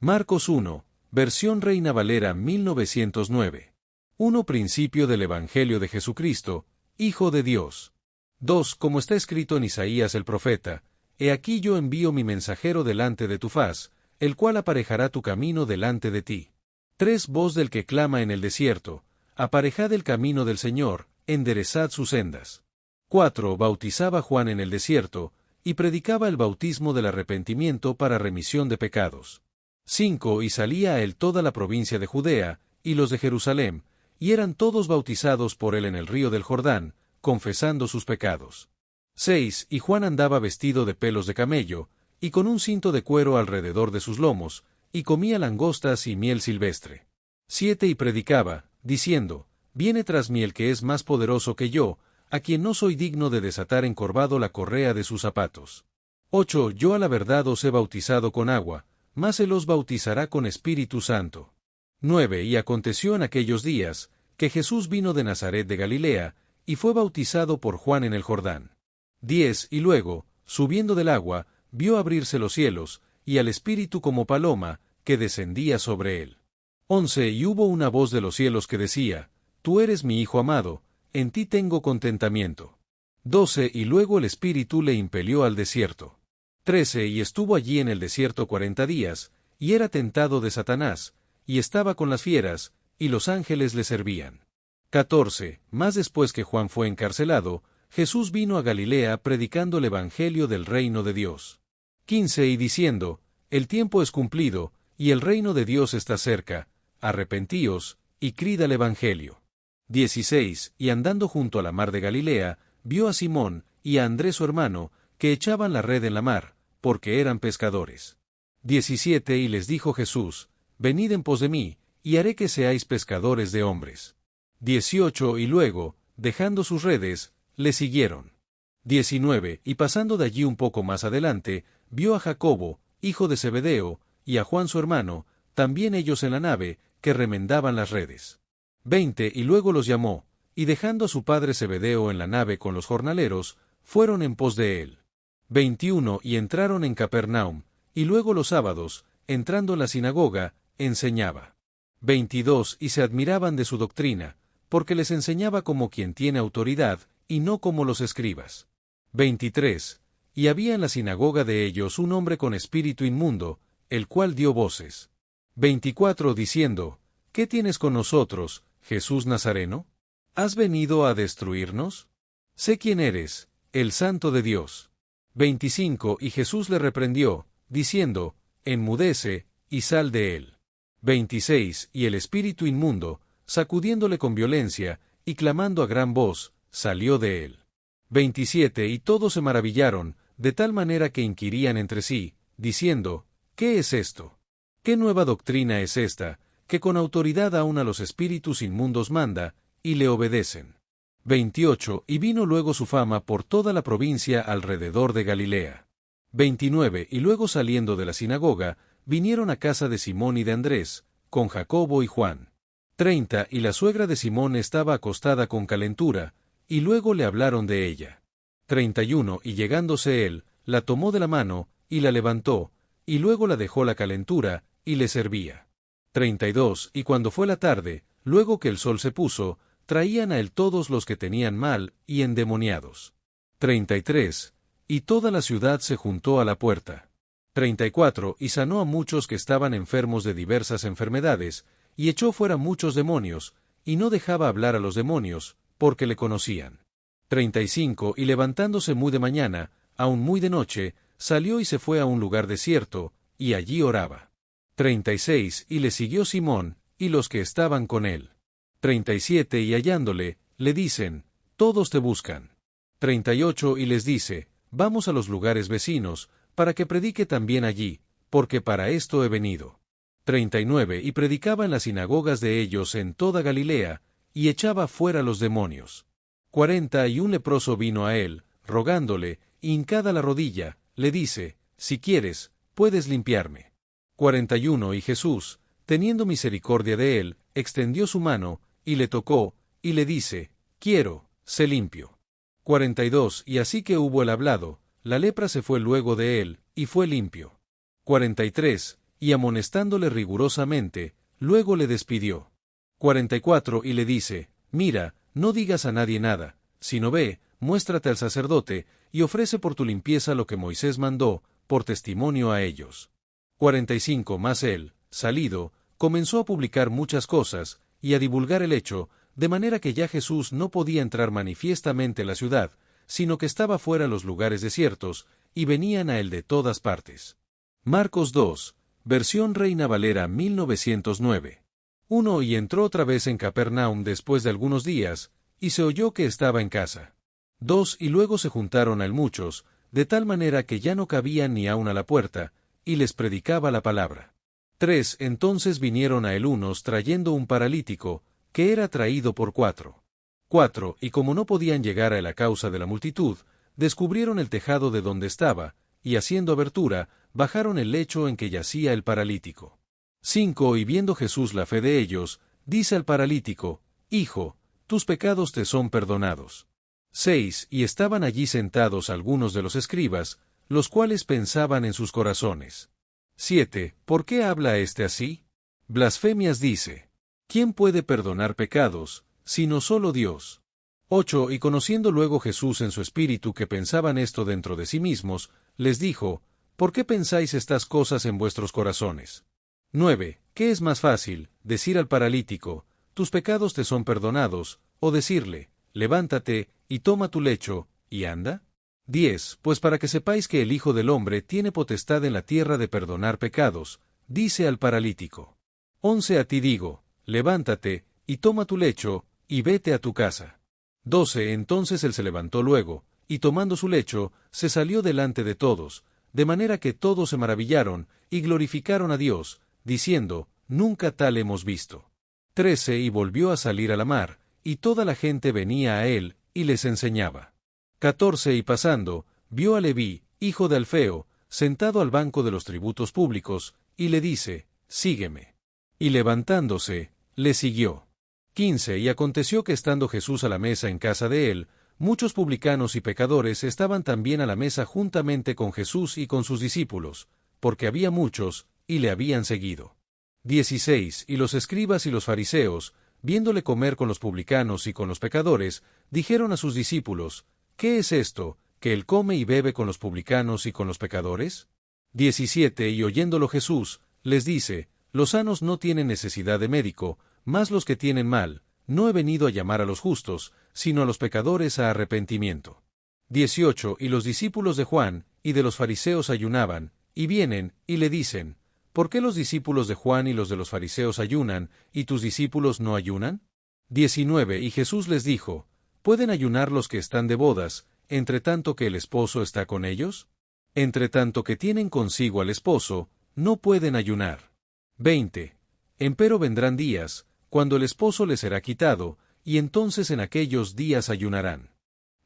Marcos 1, versión Reina Valera 1909. 1. Principio del Evangelio de Jesucristo, Hijo de Dios. 2. Como está escrito en Isaías el profeta, He aquí yo envío mi mensajero delante de tu faz, el cual aparejará tu camino delante de ti. 3. Voz del que clama en el desierto, aparejad el camino del Señor, enderezad sus sendas. 4. Bautizaba Juan en el desierto, y predicaba el bautismo del arrepentimiento para remisión de pecados. 5. Y salía a él toda la provincia de Judea, y los de Jerusalén, y eran todos bautizados por él en el río del Jordán, confesando sus pecados. 6. Y Juan andaba vestido de pelos de camello, y con un cinto de cuero alrededor de sus lomos, y comía langostas y miel silvestre. 7. Y predicaba, diciendo, Viene tras mí el que es más poderoso que yo, a quien no soy digno de desatar encorvado la correa de sus zapatos. 8. Yo a la verdad os he bautizado con agua, mas él os bautizará con Espíritu Santo. 9. Y aconteció en aquellos días, que Jesús vino de Nazaret de Galilea, y fue bautizado por Juan en el Jordán. 10. Y luego, subiendo del agua, vio abrirse los cielos, y al Espíritu como paloma, que descendía sobre él. 11. Y hubo una voz de los cielos que decía, Tú eres mi Hijo amado, en ti tengo contentamiento. 12. Y luego el Espíritu le impelió al desierto. 13. Y estuvo allí en el desierto 40 días, y era tentado de Satanás, y estaba con las fieras, y los ángeles le servían. 14. Más después que Juan fue encarcelado, Jesús vino a Galilea predicando el Evangelio del reino de Dios. 15. Y diciendo, El tiempo es cumplido, y el reino de Dios está cerca, arrepentíos, y creed al Evangelio. 16. Y andando junto a la mar de Galilea, vio a Simón, y a Andrés su hermano, que echaban la red en la mar, porque eran pescadores. 17. Y les dijo Jesús, Venid en pos de mí, y haré que seáis pescadores de hombres. 18. Y luego, dejando sus redes, le siguieron. 19. Y pasando de allí un poco más adelante, vio a Jacobo, hijo de Zebedeo, y a Juan su hermano, también ellos en la nave, que remendaban las redes. 20. Y luego los llamó, y dejando a su padre Zebedeo en la nave con los jornaleros, fueron en pos de él. 21. Y entraron en Capernaum, y luego los sábados, entrando en la sinagoga, enseñaba. 22. Y se admiraban de su doctrina, porque les enseñaba como quien tiene autoridad, y no como los escribas. 23. Y había en la sinagoga de ellos un hombre con espíritu inmundo, el cual dio voces. 24. Diciendo, ¿Qué tienes con nosotros, Jesús Nazareno? ¿Has venido a destruirnos? Sé quién eres, el Santo de Dios. 25. Y Jesús le reprendió, diciendo, Enmudece, y sal de él. 26. Y el espíritu inmundo, sacudiéndole con violencia, y clamando a gran voz, salió de él. 27. Y todos se maravillaron, de tal manera que inquirían entre sí, diciendo, ¿Qué es esto? ¿Qué nueva doctrina es esta, que con autoridad aun a los espíritus inmundos manda, y le obedecen? 28. Y vino luego su fama por toda la provincia alrededor de Galilea. 29. Y luego saliendo de la sinagoga, vinieron a casa de Simón y de Andrés, con Jacobo y Juan. 30. Y la suegra de Simón estaba acostada con calentura, y luego le hablaron de ella. 31. Y llegándose él, la tomó de la mano, y la levantó, y luego la dejó la calentura, y le servía. 32. Y cuando fue la tarde, luego que el sol se puso, traían a él todos los que tenían mal, y endemoniados. 33. Y toda la ciudad se juntó a la puerta. 34. Y sanó a muchos que estaban enfermos de diversas enfermedades, y echó fuera muchos demonios, y no dejaba hablar a los demonios, porque le conocían. 35. Y levantándose muy de mañana, aun muy de noche, salió y se fue a un lugar desierto, y allí oraba. 36. Y le siguió Simón, y los que estaban con él. 37. Y hallándole, le dicen, todos te buscan. 38. Y les dice, vamos a los lugares vecinos, para que predique también allí, porque para esto he venido. 39. Y predicaba en las sinagogas de ellos en toda Galilea, y echaba fuera los demonios. 40. Y un leproso vino a él, rogándole, hincada la rodilla, le dice, si quieres, puedes limpiarme. 41. Y Jesús, teniendo misericordia de él, extendió su mano, y le tocó, y le dice, quiero, sé limpio. 42. Y así que hubo él hablado, la lepra se fue luego de él, y fue limpio. 43. y amonestándole rigurosamente, luego le despidió. 44 Y le dice, mira, no digas a nadie nada, sino ve, muéstrate al sacerdote, y ofrece por tu limpieza lo que Moisés mandó, por testimonio a ellos. 45 Mas él, salido, comenzó a publicar muchas cosas, y a divulgar el hecho, de manera que ya Jesús no podía entrar manifiestamente en la ciudad, sino que estaba fuera los lugares desiertos, y venían a él de todas partes. Marcos 2, versión Reina Valera 1909. 1 Y entró otra vez en Capernaum después de algunos días, y se oyó que estaba en casa. 2 Y luego se juntaron a él muchos, de tal manera que ya no cabían ni aun a la puerta, y les predicaba la palabra. 3 Entonces vinieron a él unos trayendo un paralítico, que era traído por 4. Y como no podían llegar a él a causa de la multitud, descubrieron el tejado de donde estaba, y haciendo abertura, bajaron el lecho en que yacía el paralítico. 5 Y viendo Jesús la fe de ellos, dice al paralítico, Hijo, tus pecados te son perdonados. 6 Y estaban allí sentados algunos de los escribas, los cuales pensaban en sus corazones. 7 ¿Por qué habla éste así? Blasfemias dice. ¿Quién puede perdonar pecados, sino solo Dios? 8 Y conociendo luego Jesús en su espíritu que pensaban esto dentro de sí mismos, les dijo, ¿por qué pensáis estas cosas en vuestros corazones? 9 ¿Qué es más fácil, decir al paralítico, tus pecados te son perdonados, o decirle, levántate, y toma tu lecho, y anda? 10 Pues para que sepáis que el Hijo del Hombre tiene potestad en la tierra de perdonar pecados, dice al paralítico. 11 A ti digo, levántate, y toma tu lecho, y vete a tu casa. 12 Entonces él se levantó luego, y tomando su lecho, se salió delante de todos, de manera que todos se maravillaron, y glorificaron a Dios, diciendo, nunca tal hemos visto. 13 Y volvió a salir a la mar, y toda la gente venía a él, y les enseñaba. 14 Y pasando, vio a Leví, hijo de Alfeo, sentado al banco de los tributos públicos, y le dice, sígueme. Y levantándose, le siguió. 15 Y aconteció que estando Jesús a la mesa en casa de él, muchos publicanos y pecadores estaban también a la mesa juntamente con Jesús y con sus discípulos, porque había muchos, y le habían seguido. 16 Y los escribas y los fariseos, viéndole comer con los publicanos y con los pecadores, dijeron a sus discípulos, ¿qué es esto, que él come y bebe con los publicanos y con los pecadores? 17 Y oyéndolo Jesús, les dice, los sanos no tienen necesidad de médico, mas los que tienen mal, no he venido a llamar a los justos, sino a los pecadores a arrepentimiento. 18 Y los discípulos de Juan y de los fariseos ayunaban, y vienen, y le dicen, ¿por qué los discípulos de Juan y los de los fariseos ayunan, y tus discípulos no ayunan? 19 Y Jesús les dijo, ¿pueden ayunar los que están de bodas, entre tanto que el esposo está con ellos? Entre tanto que tienen consigo al esposo, no pueden ayunar. 20 Empero vendrán días, cuando el esposo les será quitado, y entonces en aquellos días ayunarán.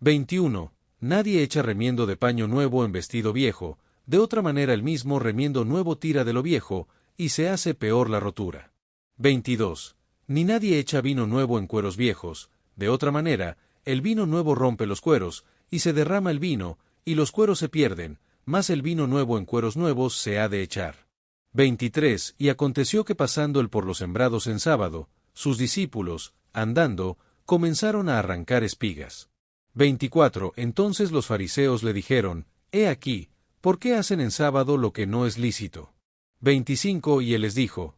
21 Nadie echa remiendo de paño nuevo en vestido viejo, de otra manera el mismo remiendo nuevo tira de lo viejo, y se hace peor la rotura. 22 Ni nadie echa vino nuevo en cueros viejos, de otra manera, el vino nuevo rompe los cueros, y se derrama el vino, y los cueros se pierden, mas el vino nuevo en cueros nuevos se ha de echar. 23 Y aconteció que pasando él por los sembrados en sábado, sus discípulos, andando, comenzaron a arrancar espigas. 24 Entonces los fariseos le dijeron, He aquí, ¿por qué hacen en sábado lo que no es lícito? 25 Y él les dijo,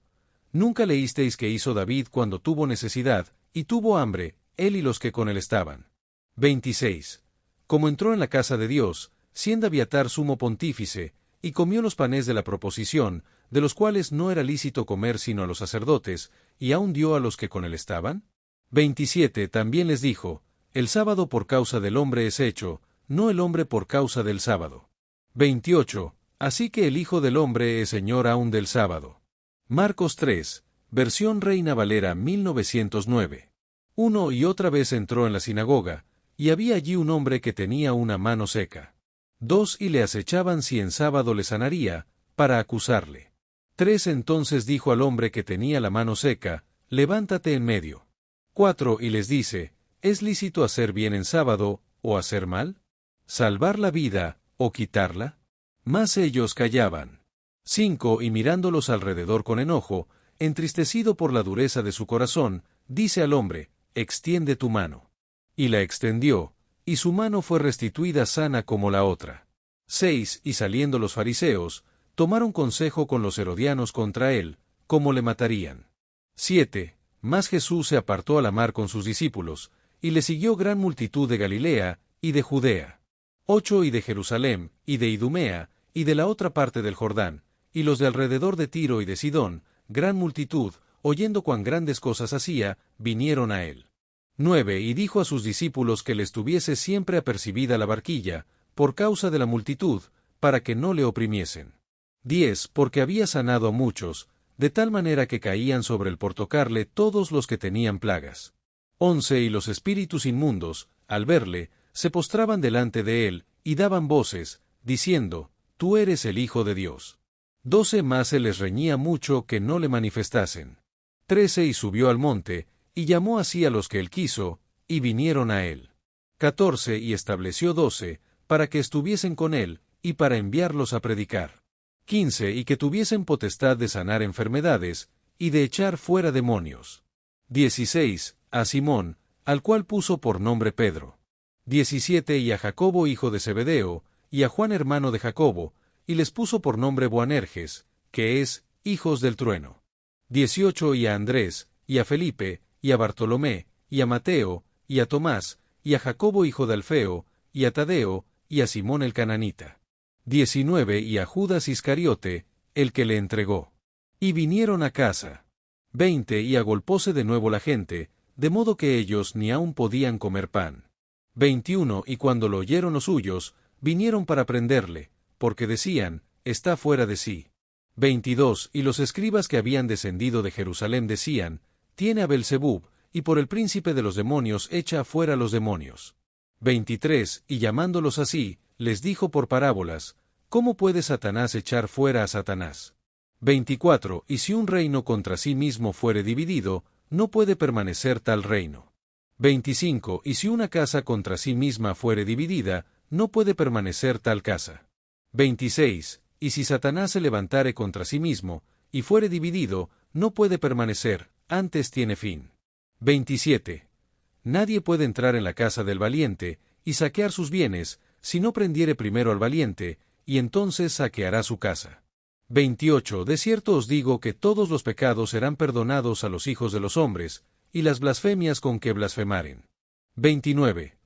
¿nunca leísteis que hizo David cuando tuvo necesidad, y tuvo hambre, él y los que con él estaban? 26 Como entró en la casa de Dios, siendo Abiatar sumo pontífice, y comió los panes de la proposición, de los cuales no era lícito comer sino a los sacerdotes, y aun dio a los que con él estaban? 27 También les dijo, el sábado por causa del hombre es hecho, no el hombre por causa del sábado. 28 Así que el Hijo del Hombre es Señor aun del sábado. Marcos 3, versión Reina Valera 1909. 1 Y otra vez entró en la sinagoga, y había allí un hombre que tenía una mano seca. 2 Y le acechaban si en sábado le sanaría, para acusarle. 3 Entonces dijo al hombre que tenía la mano seca, levántate en medio. 4 Y les dice, ¿es lícito hacer bien en sábado, o hacer mal? ¿Salvar la vida, o quitarla? Mas ellos callaban. 5. Y mirándolos alrededor con enojo, entristecido por la dureza de su corazón, dice al hombre, extiende tu mano. Y la extendió, y su mano fue restituida sana como la otra. 6. Y saliendo los fariseos, tomaron consejo con los herodianos contra él, cómo le matarían. 7. Mas Jesús se apartó a la mar con sus discípulos, y le siguió gran multitud de Galilea, y de Judea. 8. Y de Jerusalén, y de Idumea, y de la otra parte del Jordán, y los de alrededor de Tiro y de Sidón, gran multitud, oyendo cuán grandes cosas hacía, vinieron a él. 9. Y dijo a sus discípulos que les tuviese siempre apercibida la barquilla, por causa de la multitud, para que no le oprimiesen. 10. Porque había sanado a muchos, de tal manera que caían sobre él por tocarle todos los que tenían plagas. 11. Y los espíritus inmundos, al verle, se postraban delante de él, y daban voces, diciendo, Tú eres el Hijo de Dios. 12. Más se les reñía mucho que no le manifestasen. 13. Y subió al monte, y llamó así a los que él quiso, y vinieron a él. 14. Y estableció 12, para que estuviesen con él, y para enviarlos a predicar. 15. Y que tuviesen potestad de sanar enfermedades, y de echar fuera demonios. 16. A Simón, al cual puso por nombre Pedro. 17. Y a Jacobo hijo de Zebedeo, y a Juan hermano de Jacobo, y les puso por nombre Boanerges, que es, hijos del trueno. 18. Y a Andrés, y a Felipe, y a Bartolomé, y a Mateo, y a Tomás, y a Jacobo hijo de Alfeo, y a Tadeo, y a Simón el cananita. 19. Y a Judas Iscariote, el que le entregó. Y vinieron a casa. 20. Y agolpóse de nuevo la gente, de modo que ellos ni aun podían comer pan. 21. Y cuando lo oyeron los suyos, vinieron para prenderle, porque decían, está fuera de sí. 22. Y los escribas que habían descendido de Jerusalén decían, tiene a Belzebub, y por el príncipe de los demonios echa afuera los demonios. 23. Y llamándolos así, les dijo por parábolas, ¿cómo puede Satanás echar fuera a Satanás? 24. Y si un reino contra sí mismo fuere dividido, no puede permanecer tal reino. 25. Y si una casa contra sí misma fuere dividida, no puede permanecer tal casa. 26. Y si Satanás se levantare contra sí mismo, y fuere dividido, no puede permanecer, antes tiene fin. 27. Nadie puede entrar en la casa del valiente, y saquear sus bienes, si no prendiere primero al valiente, y entonces saqueará su casa. 28. De cierto os digo que todos los pecados serán perdonados a los hijos de los hombres, y las blasfemias con que blasfemaren. 29.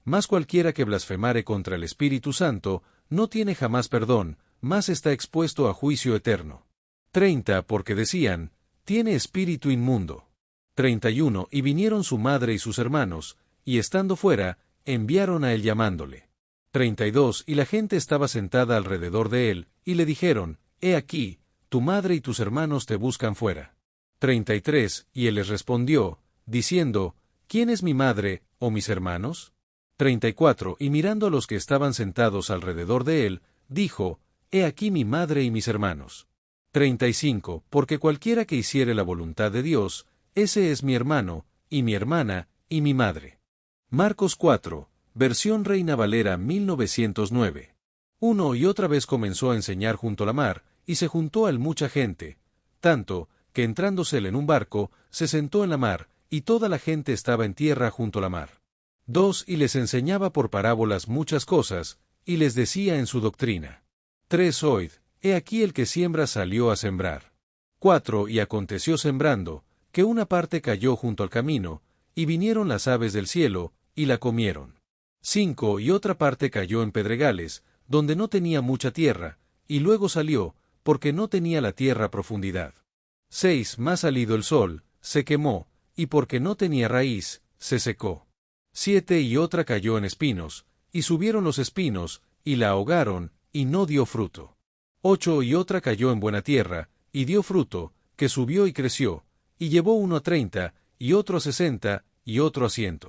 Mas cualquiera que blasfemare contra el Espíritu Santo, no tiene jamás perdón, mas está expuesto a juicio eterno. 30. Porque decían, tiene espíritu inmundo. 31. Y vinieron su madre y sus hermanos, y estando fuera, enviaron a él llamándole. 32. Y la gente estaba sentada alrededor de él, y le dijeron, he aquí, tu madre y tus hermanos te buscan fuera. 33. Y él les respondió, diciendo, ¿quién es mi madre, o mis hermanos? 34. Y mirando a los que estaban sentados alrededor de él, dijo, he aquí mi madre y mis hermanos. 35. Porque cualquiera que hiciere la voluntad de Dios, ese es mi hermano, y mi hermana, y mi madre. Marcos 4, versión Reina Valera 1909. 1. Y otra vez comenzó a enseñar junto a la mar, y se juntó a él mucha gente, tanto, que entrándose él en un barco, se sentó en la mar, y toda la gente estaba en tierra junto a la mar. 2. Y les enseñaba por parábolas muchas cosas, y les decía en su doctrina. 3. Oid, he aquí el que siembra salió a sembrar. 4. Y aconteció sembrando, que una parte cayó junto al camino, y vinieron las aves del cielo, y la comieron. 5. Y otra parte cayó en pedregales, donde no tenía mucha tierra, y luego salió, porque no tenía la tierra profundidad. 6. Mas salido el sol, se quemó, y porque no tenía raíz, se secó. 7. Y otra cayó en espinos, y subieron los espinos, y la ahogaron, y no dio fruto. 8. Y otra cayó en buena tierra, y dio fruto, que subió y creció, y llevó uno a 30, y otro a 60, y otro a 100.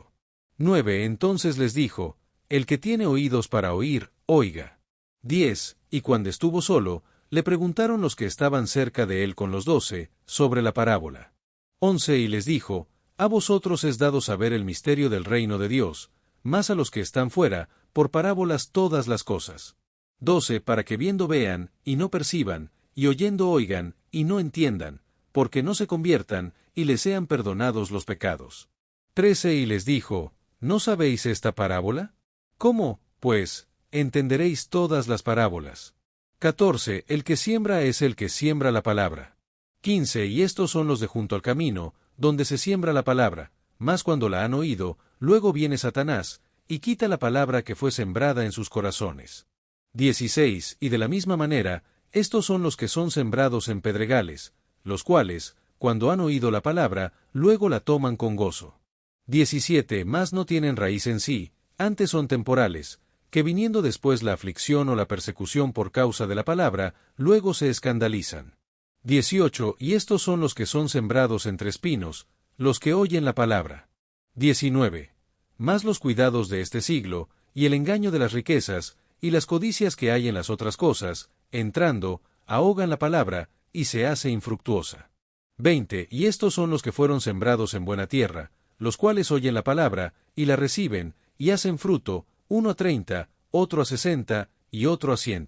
9. Entonces les dijo, el que tiene oídos para oír, oiga. 10. Y cuando estuvo solo, le preguntaron los que estaban cerca de él con los 12, sobre la parábola. 11. Y les dijo, a vosotros es dado saber el misterio del reino de Dios, mas a los que están fuera, por parábolas todas las cosas. 12. Para que viendo vean, y no perciban, y oyendo oigan, y no entiendan, porque no se conviertan, y les sean perdonados los pecados. 13 Y les dijo, ¿no sabéis esta parábola? ¿Cómo, pues, entenderéis todas las parábolas? 14 El que siembra es el que siembra la palabra. 15 Y estos son los de junto al camino, donde se siembra la palabra, mas cuando la han oído, luego viene Satanás, y quita la palabra que fue sembrada en sus corazones. 16 Y de la misma manera, estos son los que son sembrados en pedregales, los cuales, cuando han oído la palabra, luego la toman con gozo. 17 Mas no tienen raíz en sí, antes son temporales, que viniendo después la aflicción o la persecución por causa de la palabra, luego se escandalizan. 18 Y estos son los que son sembrados entre espinos, los que oyen la palabra. 19 Mas los cuidados de este siglo, y el engaño de las riquezas, y las codicias que hay en las otras cosas, entrando, ahogan la palabra, y se hace infructuosa. 20 Y estos son los que fueron sembrados en buena tierra, los cuales oyen la palabra, y la reciben, y hacen fruto, uno a 30, otro a 60, y otro a 100.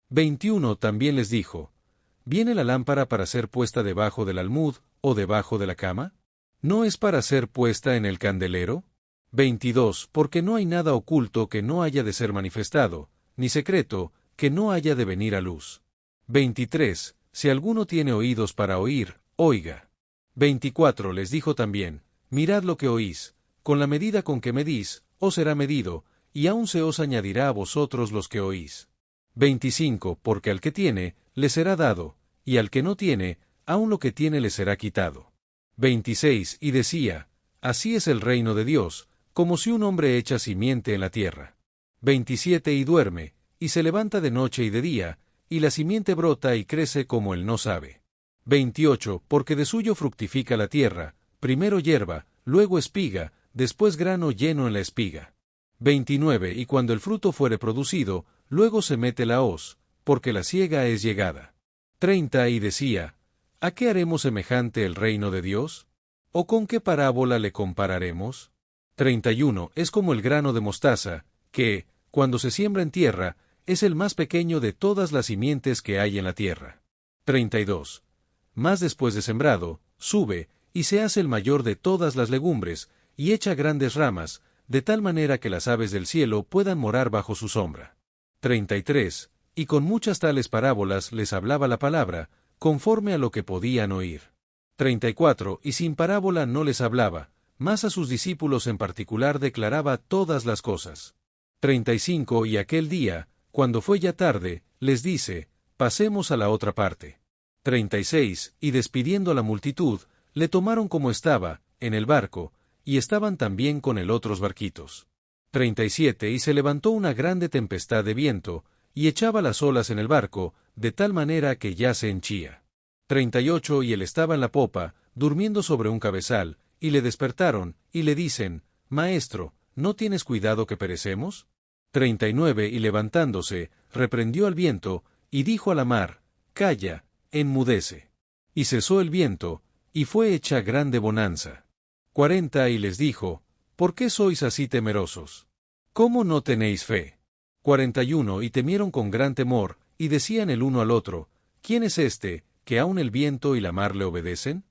21 También les dijo, ¿viene la lámpara para ser puesta debajo del almud, o debajo de la cama? ¿No es para ser puesta en el candelero? 22 Porque no hay nada oculto que no haya de ser manifestado, ni secreto, que no haya de venir a luz. 23 Si alguno tiene oídos para oír, oiga. 24 Les dijo también, mirad lo que oís, con la medida con que medís, os será medido, y aún se os añadirá a vosotros los que oís. 25 Porque al que tiene, le será dado, y al que no tiene, aún lo que tiene le será quitado. 26 Y decía, así es el reino de Dios, como si un hombre echa simiente en la tierra. 27 Y duerme, y se levanta de noche y de día, y la simiente brota y crece como él no sabe. 28 Porque de suyo fructifica la tierra, primero hierba, luego espiga, después grano lleno en la espiga. 29 Y cuando el fruto fuere producido, luego se mete la hoz, porque la siega es llegada. 30 Y decía, ¿a qué haremos semejante el reino de Dios? ¿O con qué parábola le compararemos? 31 Es como el grano de mostaza, que, cuando se siembra en tierra, es el más pequeño de todas las simientes que hay en la tierra. 32 Mas después de sembrado, sube, y se hace el mayor de todas las legumbres, y echa grandes ramas, de tal manera que las aves del cielo puedan morar bajo su sombra. 33 Y con muchas tales parábolas les hablaba la palabra, conforme a lo que podían oír. 34 Y sin parábola no les hablaba, mas a sus discípulos en particular declaraba todas las cosas. 35 Y aquel día, cuando fue ya tarde, les dice, pasemos a la otra parte. 36 Y despidiendo a la multitud, le tomaron como estaba, en el barco, y estaban también con él otros barquitos. 37 Y se levantó una grande tempestad de viento, y echaba las olas en el barco, de tal manera que ya se henchía. 38 Y él estaba en la popa, durmiendo sobre un cabezal, y le despertaron, y le dicen, Maestro, ¿no tienes cuidado que perecemos? 39 Y levantándose, reprendió al viento, y dijo a la mar, Calla, enmudece. Y cesó el viento, y fue hecha grande bonanza. 40 Y les dijo, ¿por qué sois así temerosos? ¿Cómo no tenéis fe? 41 Y temieron con gran temor, y decían el uno al otro, ¿quién es este, que aun el viento y la mar le obedecen?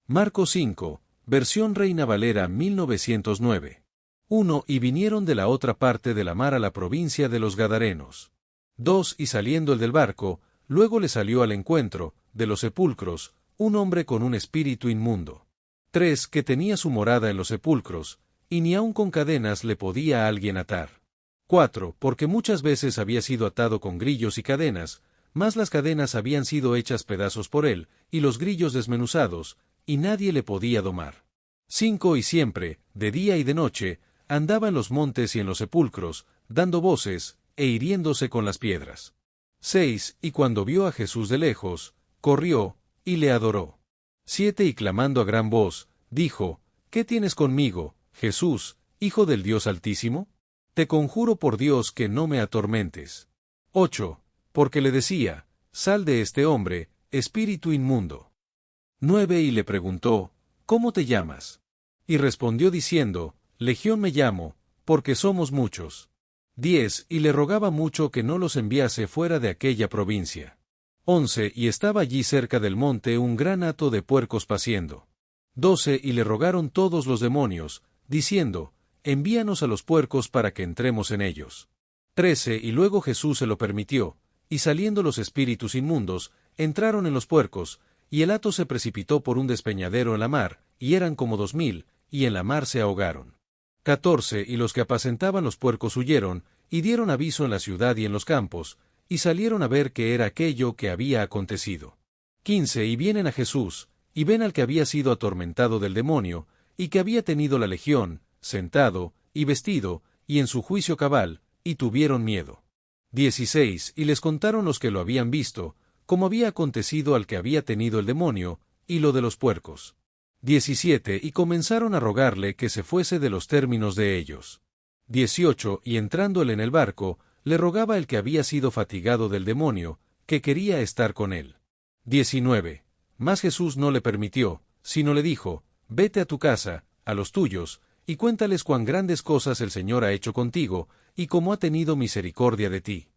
Marcos 5, versión Reina Valera 1909. 1 Y vinieron de la otra parte de la mar a la provincia de los Gadarenos. 2 Y saliendo el del barco, luego le salió al encuentro, de los sepulcros, un hombre con un espíritu inmundo. 3 Que tenía su morada en los sepulcros, y ni aun con cadenas le podía a alguien atar. 4 Porque muchas veces había sido atado con grillos y cadenas, mas las cadenas habían sido hechas pedazos por él, y los grillos desmenuzados, y nadie le podía domar. 5 Y siempre, de día y de noche, andaba en los montes y en los sepulcros, dando voces, e hiriéndose con las piedras. 6 Y cuando vio a Jesús de lejos, corrió, y le adoró. 7 Y clamando a gran voz, dijo, ¿qué tienes conmigo, Jesús, Hijo del Dios Altísimo? Te conjuro por Dios que no me atormentes. 8 Porque le decía, sal de este hombre, espíritu inmundo. 9 Y le preguntó, ¿cómo te llamas? Y respondió diciendo, Legión me llamo, porque somos muchos. 10 Y le rogaba mucho que no los enviase fuera de aquella provincia. 11. Y estaba allí cerca del monte un gran hato de puercos paciendo. 12. Y le rogaron todos los demonios, diciendo, envíanos a los puercos para que entremos en ellos. 13. Y luego Jesús se lo permitió, y saliendo los espíritus inmundos, entraron en los puercos, y el hato se precipitó por un despeñadero en la mar, y eran como 2000, y en la mar se ahogaron. 14. Y los que apacentaban los puercos huyeron, y dieron aviso en la ciudad y en los campos, y salieron a ver qué era aquello que había acontecido. 15. Y vienen a Jesús, y ven al que había sido atormentado del demonio, y que había tenido la legión, sentado, y vestido, y en su juicio cabal, y tuvieron miedo. 16. Y les contaron los que lo habían visto, como había acontecido al que había tenido el demonio, y lo de los puercos. 17. Y comenzaron a rogarle que se fuese de los términos de ellos. 18. Y entrando él en el barco, le rogaba el que había sido fatigado del demonio, que quería estar con él. 19. Mas Jesús no le permitió, sino le dijo, vete a tu casa, a los tuyos, y cuéntales cuán grandes cosas el Señor ha hecho contigo, y cómo ha tenido misericordia de ti.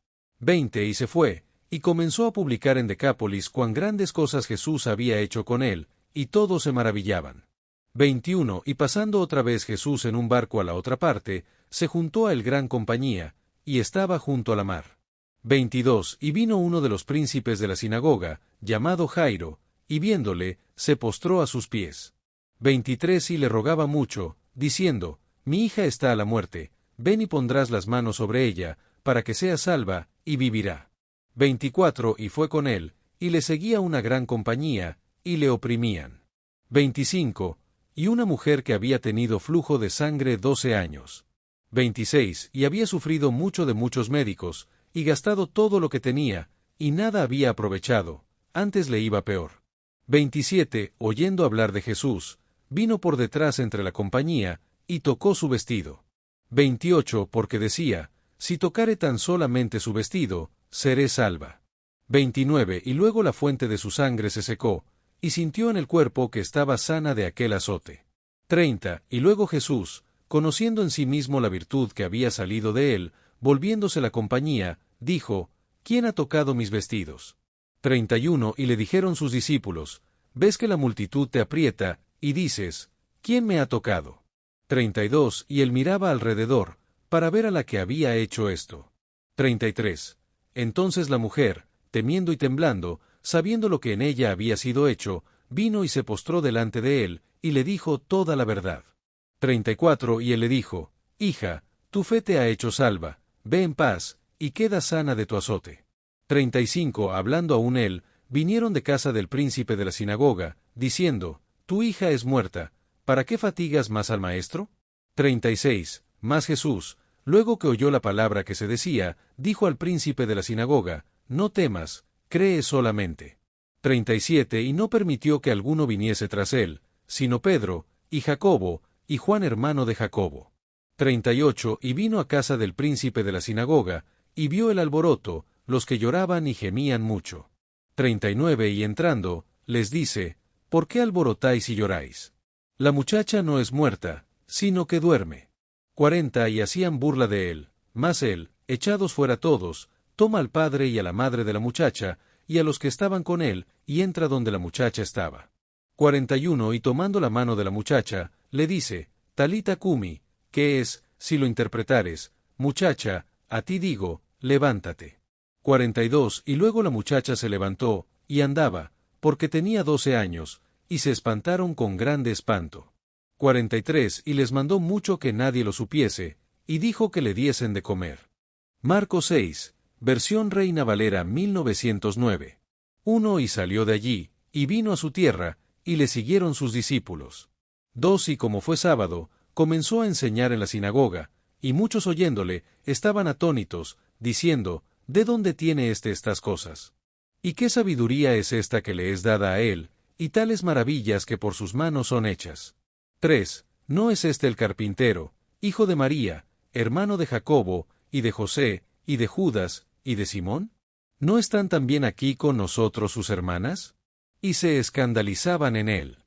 20. Y se fue, y comenzó a publicar en Decápolis cuán grandes cosas Jesús había hecho con él, y todos se maravillaban. 21. Y pasando otra vez Jesús en un barco a la otra parte, se juntó a él gran compañía, y estaba junto a la mar. 22. Y vino uno de los príncipes de la sinagoga, llamado Jairo, y viéndole, se postró a sus pies. 23. Y le rogaba mucho, diciendo, mi hija está a la muerte, ven y pondrás las manos sobre ella, para que sea salva, y vivirá. 24. Y fue con él, y le seguía una gran compañía, y le oprimían. 25. Y una mujer que había tenido flujo de sangre 12 años. 26. Y había sufrido mucho de muchos médicos, y gastado todo lo que tenía, y nada había aprovechado, antes le iba peor. 27. Oyendo hablar de Jesús, vino por detrás entre la compañía, y tocó su vestido. 28. Porque decía, si tocare tan solamente su vestido, seré salva. 29. Y luego la fuente de su sangre se secó, y sintió en el cuerpo que estaba sana de aquel azote. 30. Y luego Jesús, conociendo en sí mismo la virtud que había salido de él, volviéndose la compañía, dijo, ¿quién ha tocado mis vestidos? 31. Y le dijeron sus discípulos, ves que la multitud te aprieta, y dices, ¿quién me ha tocado? 32. Y él miraba alrededor, para ver a la que había hecho esto. 33. Entonces la mujer, temiendo y temblando, sabiendo lo que en ella había sido hecho, vino y se postró delante de él, y le dijo toda la verdad. 34. Y él le dijo, hija, tu fe te ha hecho salva, ve en paz, y queda sana de tu azote. 35. Hablando aún él, vinieron de casa del príncipe de la sinagoga, diciendo, tu hija es muerta, ¿para qué fatigas más al maestro? 36. Mas Jesús, luego que oyó la palabra que se decía, dijo al príncipe de la sinagoga, no temas, cree solamente. 37. Y no permitió que alguno viniese tras él, sino Pedro, y Jacobo, y Juan hermano de Jacobo. 38. Y vino a casa del príncipe de la sinagoga, y vio el alboroto, los que lloraban y gemían mucho. 39. Y entrando, les dice, ¿por qué alborotáis y lloráis? La muchacha no es muerta, sino que duerme. 40. Y hacían burla de él, mas él, echados fuera todos, toma al padre y a la madre de la muchacha, y a los que estaban con él, y entra donde la muchacha estaba. 41. Y tomando la mano de la muchacha, le dice, Talita cumi, que es, si lo interpretares, muchacha, a ti digo, levántate. 42. Y luego la muchacha se levantó, y andaba, porque tenía 12 años, y se espantaron con grande espanto. 43. Y les mandó mucho que nadie lo supiese, y dijo que le diesen de comer. Marcos 6, versión Reina Valera 1909. 1. Y salió de allí, y vino a su tierra, y le siguieron sus discípulos. 2. Y como fue sábado, comenzó a enseñar en la sinagoga, y muchos oyéndole, estaban atónitos, diciendo, ¿de dónde tiene estas cosas? ¿Y qué sabiduría es esta que le es dada a él, y tales maravillas que por sus manos son hechas? 3. ¿No es este el carpintero, hijo de María, hermano de Jacobo, y de José, y de Judas, y de Simón? ¿No están también aquí con nosotros sus hermanas? Y se escandalizaban en él.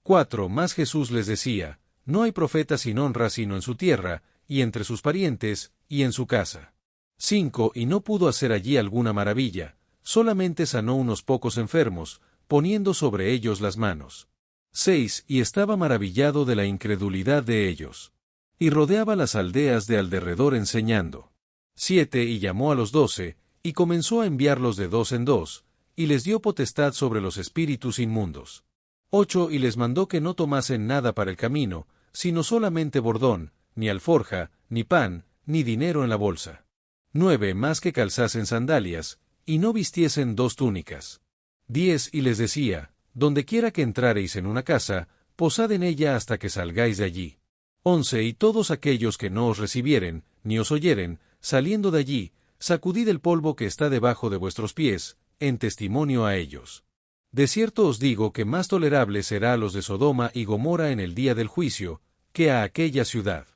4. Mas Jesús les decía, no hay profeta sin honra sino en su tierra, y entre sus parientes, y en su casa. 5. Y no pudo hacer allí alguna maravilla, solamente sanó unos pocos enfermos, poniendo sobre ellos las manos. 6. Y estaba maravillado de la incredulidad de ellos. Y rodeaba las aldeas de alrededor enseñando. 7. Y llamó a los 12, y comenzó a enviarlos de dos en dos, y les dio potestad sobre los espíritus inmundos. 8. Y les mandó que no tomasen nada para el camino, sino solamente bordón, ni alforja, ni pan, ni dinero en la bolsa. 9. Más que calzasen sandalias, y no vistiesen dos túnicas. 10. Y les decía, dondequiera que entrareis en una casa, posad en ella hasta que salgáis de allí. 11. Y todos aquellos que no os recibieren, ni os oyeren, saliendo de allí, sacudid el polvo que está debajo de vuestros pies, en testimonio a ellos. De cierto os digo que más tolerable será a los de Sodoma y Gomorra en el día del juicio, que a aquella ciudad.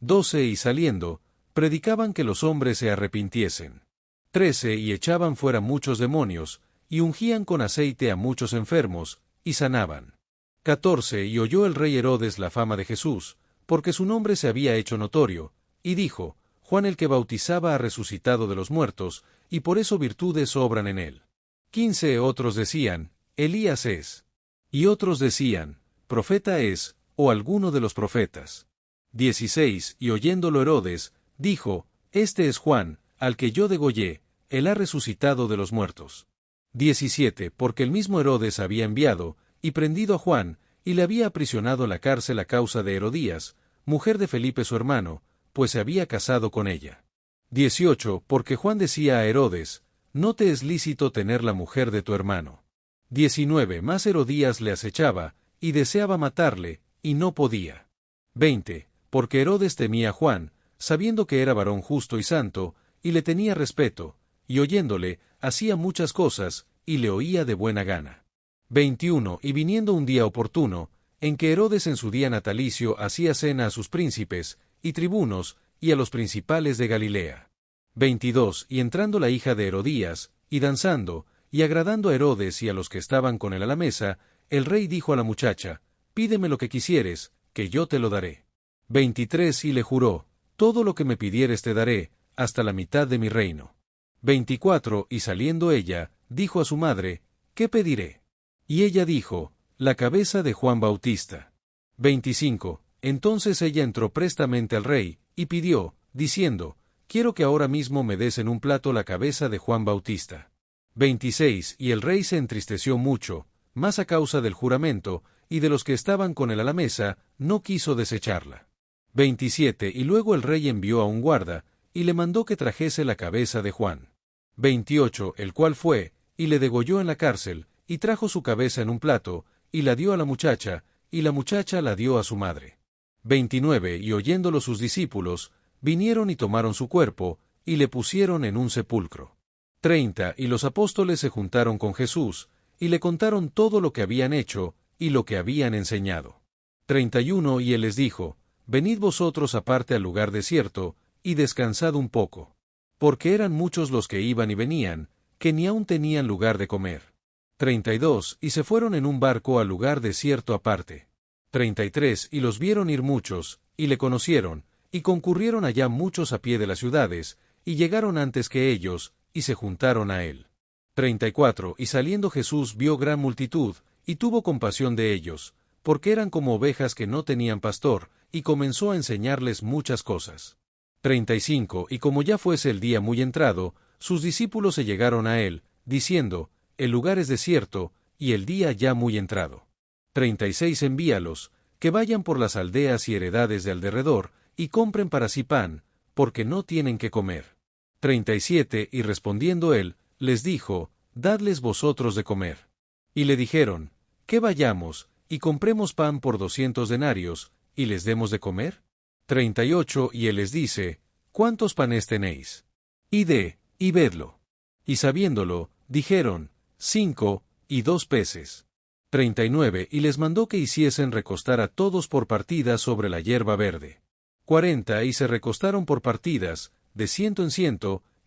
12. Y saliendo, predicaban que los hombres se arrepintiesen. 13. Y echaban fuera muchos demonios, y ungían con aceite a muchos enfermos, y sanaban. 14. Y oyó el rey Herodes la fama de Jesús, porque su nombre se había hecho notorio, y dijo, Juan el que bautizaba ha resucitado de los muertos, y por eso virtudes obran en él. 15. Otros decían, Elías es. Y otros decían, profeta es, o alguno de los profetas. 16. Y oyéndolo Herodes, dijo, Este es Juan, al que yo degollé, él ha resucitado de los muertos. 17. Porque el mismo Herodes había enviado, y prendido a Juan, y le había aprisionado en la cárcel a causa de Herodías, mujer de Felipe su hermano, pues se había casado con ella. 18. Porque Juan decía a Herodes, no te es lícito tener la mujer de tu hermano. 19. Mas Herodías le acechaba, y deseaba matarle, y no podía. 20. Porque Herodes temía a Juan, sabiendo que era varón justo y santo, y le tenía respeto, y oyéndole, hacía muchas cosas, y le oía de buena gana. 21. Y viniendo un día oportuno, en que Herodes en su día natalicio hacía cena a sus príncipes, y tribunos, y a los principales de Galilea. 22. Y entrando la hija de Herodías, y danzando, y agradando a Herodes y a los que estaban con él a la mesa, el rey dijo a la muchacha, pídeme lo que quisieres, que yo te lo daré. 23. Y le juró, todo lo que me pidieres te daré, hasta la mitad de mi reino. 24. Y saliendo ella, dijo a su madre, ¿qué pediré? Y ella dijo, la cabeza de Juan Bautista. 25. Entonces ella entró prestamente al rey, y pidió, diciendo, quiero que ahora mismo me des en un plato la cabeza de Juan Bautista. 26. Y el rey se entristeció mucho, más a causa del juramento, y de los que estaban con él a la mesa, no quiso desecharla. 27. Y luego el rey envió a un guarda, y le mandó que trajese la cabeza de Juan. 28. El cual fue, y le degolló en la cárcel, y trajo su cabeza en un plato, y la dio a la muchacha, y la muchacha la dio a su madre. 29. Y oyéndolo sus discípulos, vinieron y tomaron su cuerpo, y le pusieron en un sepulcro. 30. Y los apóstoles se juntaron con Jesús, y le contaron todo lo que habían hecho, y lo que habían enseñado. 31. Y él les dijo, venid vosotros aparte al lugar desierto, y descansad un poco. Porque eran muchos los que iban y venían, que ni aun tenían lugar de comer. 32. Y se fueron en un barco al lugar desierto aparte. 33. Y los vieron ir muchos, y le conocieron, y concurrieron allá muchos a pie de las ciudades, y llegaron antes que ellos, y se juntaron a él. 34. Y saliendo Jesús vio gran multitud, y tuvo compasión de ellos, porque eran como ovejas que no tenían pastor, y comenzó a enseñarles muchas cosas. 35. Y como ya fuese el día muy entrado, sus discípulos se llegaron a él, diciendo, el lugar es desierto, y el día ya muy entrado. 36. Envíalos, que vayan por las aldeas y heredades de alrededor, y compren para sí pan, porque no tienen que comer. 37. Y respondiendo él, les dijo, dadles vosotros de comer. Y le dijeron, ¿qué vayamos, y compremos pan por 200 denarios, y les demos de comer? 38. Y él les dice, ¿cuántos panes tenéis? Id, y vedlo. Y sabiéndolo, dijeron, 5, y 2 peces. 39. Y les mandó que hiciesen recostar a todos por partidas sobre la hierba verde. 40. Y se recostaron por partidas, de 100 en 100,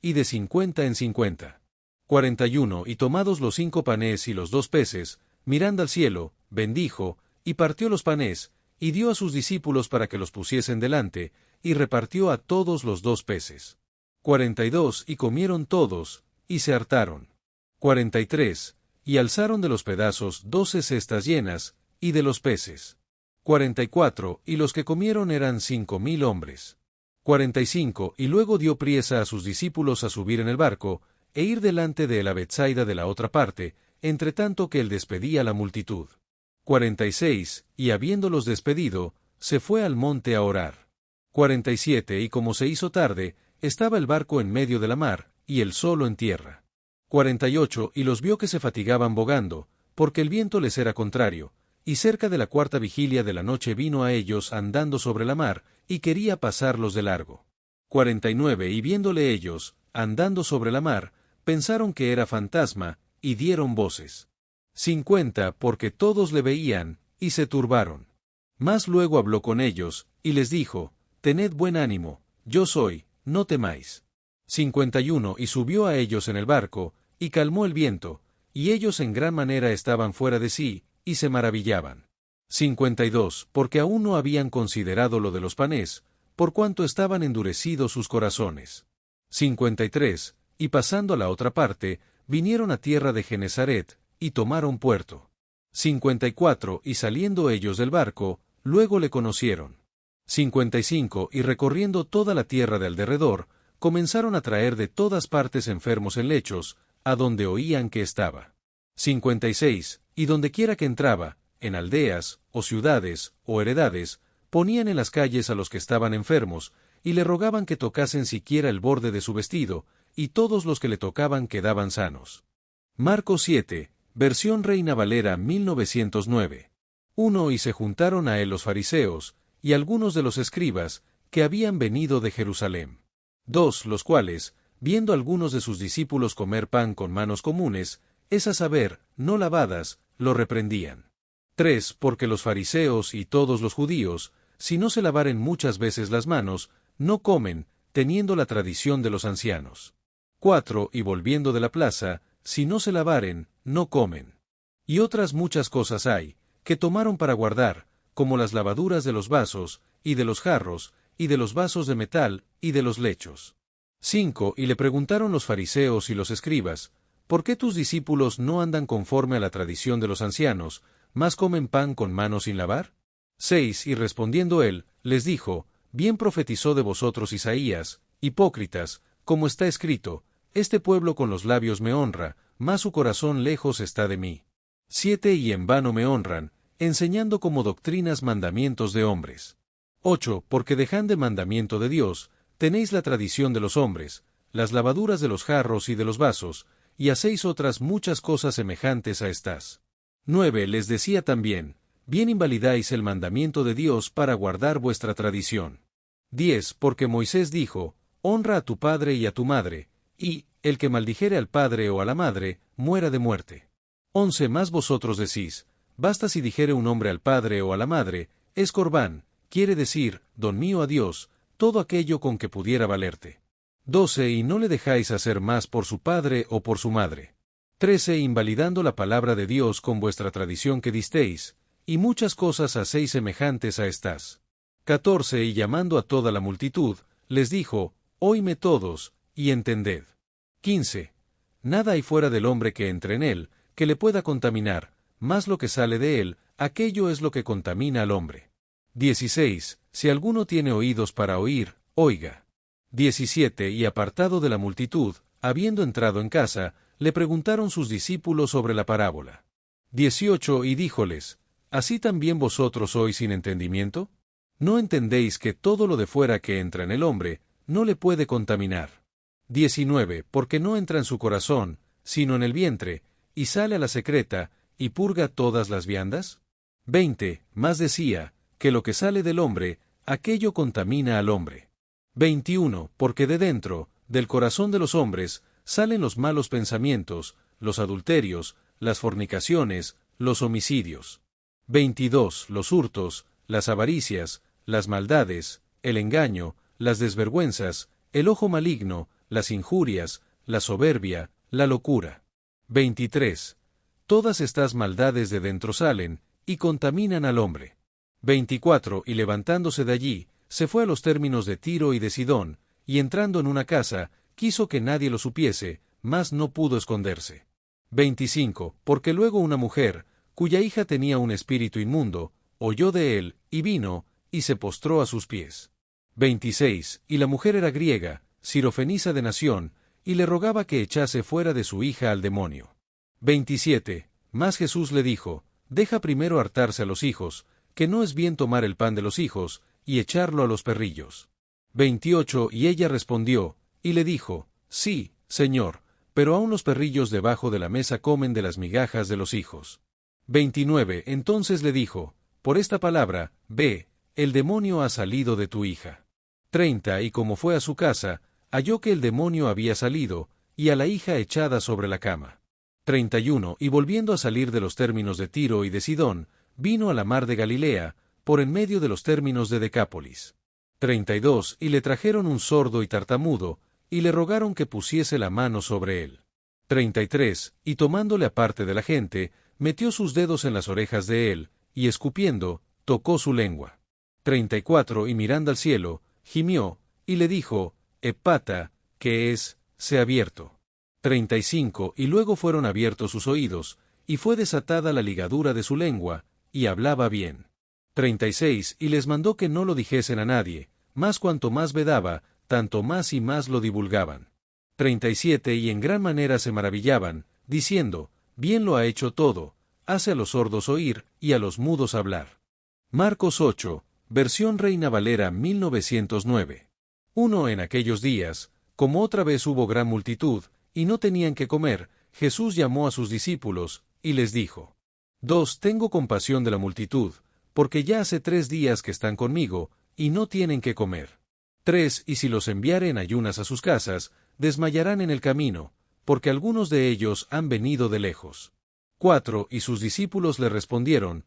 y de 50 en 50. 41. Y tomados los 5 panes y los 2 peces, mirando al cielo, bendijo, y partió los panes, y dio a sus discípulos para que los pusiesen delante, y repartió a todos los 2 peces. 42. Y comieron todos, y se hartaron. 43, y alzaron de los pedazos 12 cestas llenas, y de los peces. 44, y los que comieron eran 5,000 hombres. 45, y luego dio priesa a sus discípulos a subir en el barco, e ir delante de él a Betsaida de la otra parte, entre tanto que él despedía a la multitud. 46, y habiéndolos despedido, se fue al monte a orar. 47, y como se hizo tarde, estaba el barco en medio de la mar, y él solo en tierra. 48, y los vio que se fatigaban bogando, porque el viento les era contrario, y cerca de la cuarta vigilia de la noche vino a ellos andando sobre la mar, y quería pasarlos de largo. 49, y viéndole ellos, andando sobre la mar, pensaron que era fantasma, y dieron voces. 50, porque todos le veían, y se turbaron. Mas luego habló con ellos, y les dijo, tened buen ánimo, yo soy, no temáis. 51, y subió a ellos en el barco, y calmó el viento, y ellos en gran manera estaban fuera de sí, y se maravillaban. 52, porque aún no habían considerado lo de los panes, por cuanto estaban endurecidos sus corazones. 53, y pasando a la otra parte, vinieron a tierra de Genesaret, y tomaron puerto. 54, y saliendo ellos del barco, luego le conocieron. 55, y recorriendo toda la tierra de alrededor, comenzaron a traer de todas partes enfermos en lechos, a donde oían que estaba. 56, y dondequiera que entraba, en aldeas, o ciudades, o heredades, ponían en las calles a los que estaban enfermos, y le rogaban que tocasen siquiera el borde de su vestido, y todos los que le tocaban quedaban sanos. Marcos 7, versión Reina Valera 1909. 1. Y se juntaron a él los fariseos, y algunos de los escribas, que habían venido de Jerusalén. 2. Los cuales, viendo algunos de sus discípulos comer pan con manos comunes, es a saber, no lavadas, lo reprendían. 3. Porque los fariseos y todos los judíos, si no se lavaren muchas veces las manos, no comen, teniendo la tradición de los ancianos. 4. Y volviendo de la plaza, si no se lavaren, no comen. Y otras muchas cosas hay, que tomaron para guardar, como las lavaduras de los vasos, y de los jarros, y de los vasos de metal, y de los lechos. 5. Y le preguntaron los fariseos y los escribas, ¿por qué tus discípulos no andan conforme a la tradición de los ancianos, mas comen pan con manos sin lavar? 6. Y respondiendo él, les dijo, bien profetizó de vosotros Isaías, hipócritas, como está escrito, este pueblo con los labios me honra, mas su corazón lejos está de mí. 7. Y en vano me honran, enseñando como doctrinas mandamientos de hombres. 8. Porque dejando el mandamiento de Dios, tenéis la tradición de los hombres, las lavaduras de los jarros y de los vasos, y hacéis otras muchas cosas semejantes a estas. 9. Les decía también, bien invalidáis el mandamiento de Dios para guardar vuestra tradición. 10. Porque Moisés dijo, honra a tu padre y a tu madre, y, el que maldijere al padre o a la madre, muera de muerte. 11. Más vosotros decís, basta si dijere un hombre al padre o a la madre, es corbán, quiere decir, don mío a Dios, todo aquello con que pudiera valerte. 12. Y no le dejáis hacer más por su padre o por su madre. 13. Invalidando la palabra de Dios con vuestra tradición que disteis, y muchas cosas hacéis semejantes a estas. 14. Y llamando a toda la multitud, les dijo, oídme todos, y entended. 15. Nada hay fuera del hombre que entre en él, que le pueda contaminar, mas lo que sale de él, aquello es lo que contamina al hombre. 16. Si alguno tiene oídos para oír, oiga. 17. Y apartado de la multitud, habiendo entrado en casa, le preguntaron sus discípulos sobre la parábola. 18. Y díjoles, ¿así también vosotros sois sin entendimiento? ¿No entendéis que todo lo de fuera que entra en el hombre, no le puede contaminar? 19. Porque no entra en su corazón, sino en el vientre, y sale a la secreta, y purga todas las viandas? 20. Más decía, que lo que sale del hombre, aquello contamina al hombre. 21. Porque de dentro, del corazón de los hombres, salen los malos pensamientos, los adulterios, las fornicaciones, los homicidios. 22. Los hurtos, las avaricias, las maldades, el engaño, las desvergüenzas, el ojo maligno, las injurias, la soberbia, la locura. 23. Todas estas maldades de dentro salen, y contaminan al hombre. 24. Y levantándose de allí, se fue a los términos de Tiro y de Sidón, y entrando en una casa, quiso que nadie lo supiese, mas no pudo esconderse. 25. Porque luego una mujer, cuya hija tenía un espíritu inmundo, oyó de él, y vino, y se postró a sus pies. 26. Y la mujer era griega, sirofenisa de nación, y le rogaba que echase fuera de su hija al demonio. 27. Mas Jesús le dijo, deja primero hartarse a los hijos, que no es bien tomar el pan de los hijos, y echarlo a los perrillos. 28. Y ella respondió, y le dijo, sí, Señor, pero aun los perrillos debajo de la mesa comen de las migajas de los hijos. 29. Entonces le dijo, por esta palabra, ve, el demonio ha salido de tu hija. 30. Y como fue a su casa, halló que el demonio había salido, y a la hija echada sobre la cama. 31. Y volviendo a salir de los términos de Tiro y de Sidón, vino a la mar de Galilea, por en medio de los términos de Decápolis. 32. Y le trajeron un sordo y tartamudo, y le rogaron que pusiese la mano sobre él. 33. Y tomándole aparte de la gente, metió sus dedos en las orejas de él, y escupiendo, tocó su lengua. 34. Y mirando al cielo, gimió, y le dijo, Epata, que es, sé abierto. 35. Y luego fueron abiertos sus oídos, y fue desatada la ligadura de su lengua, y hablaba bien. 36. Y les mandó que no lo dijesen a nadie, mas cuanto más vedaba, tanto más y más lo divulgaban. 37. Y en gran manera se maravillaban, diciendo, bien lo ha hecho todo, hace a los sordos oír, y a los mudos hablar. Marcos 8, versión Reina Valera 1909. 1. En aquellos días, como otra vez hubo gran multitud, y no tenían que comer, Jesús llamó a sus discípulos, y les dijo, 2. Tengo compasión de la multitud, porque ya hace 3 días que están conmigo, y no tienen que comer. 3. Y si los enviare en ayunas a sus casas, desmayarán en el camino, porque algunos de ellos han venido de lejos. 4. Y sus discípulos le respondieron,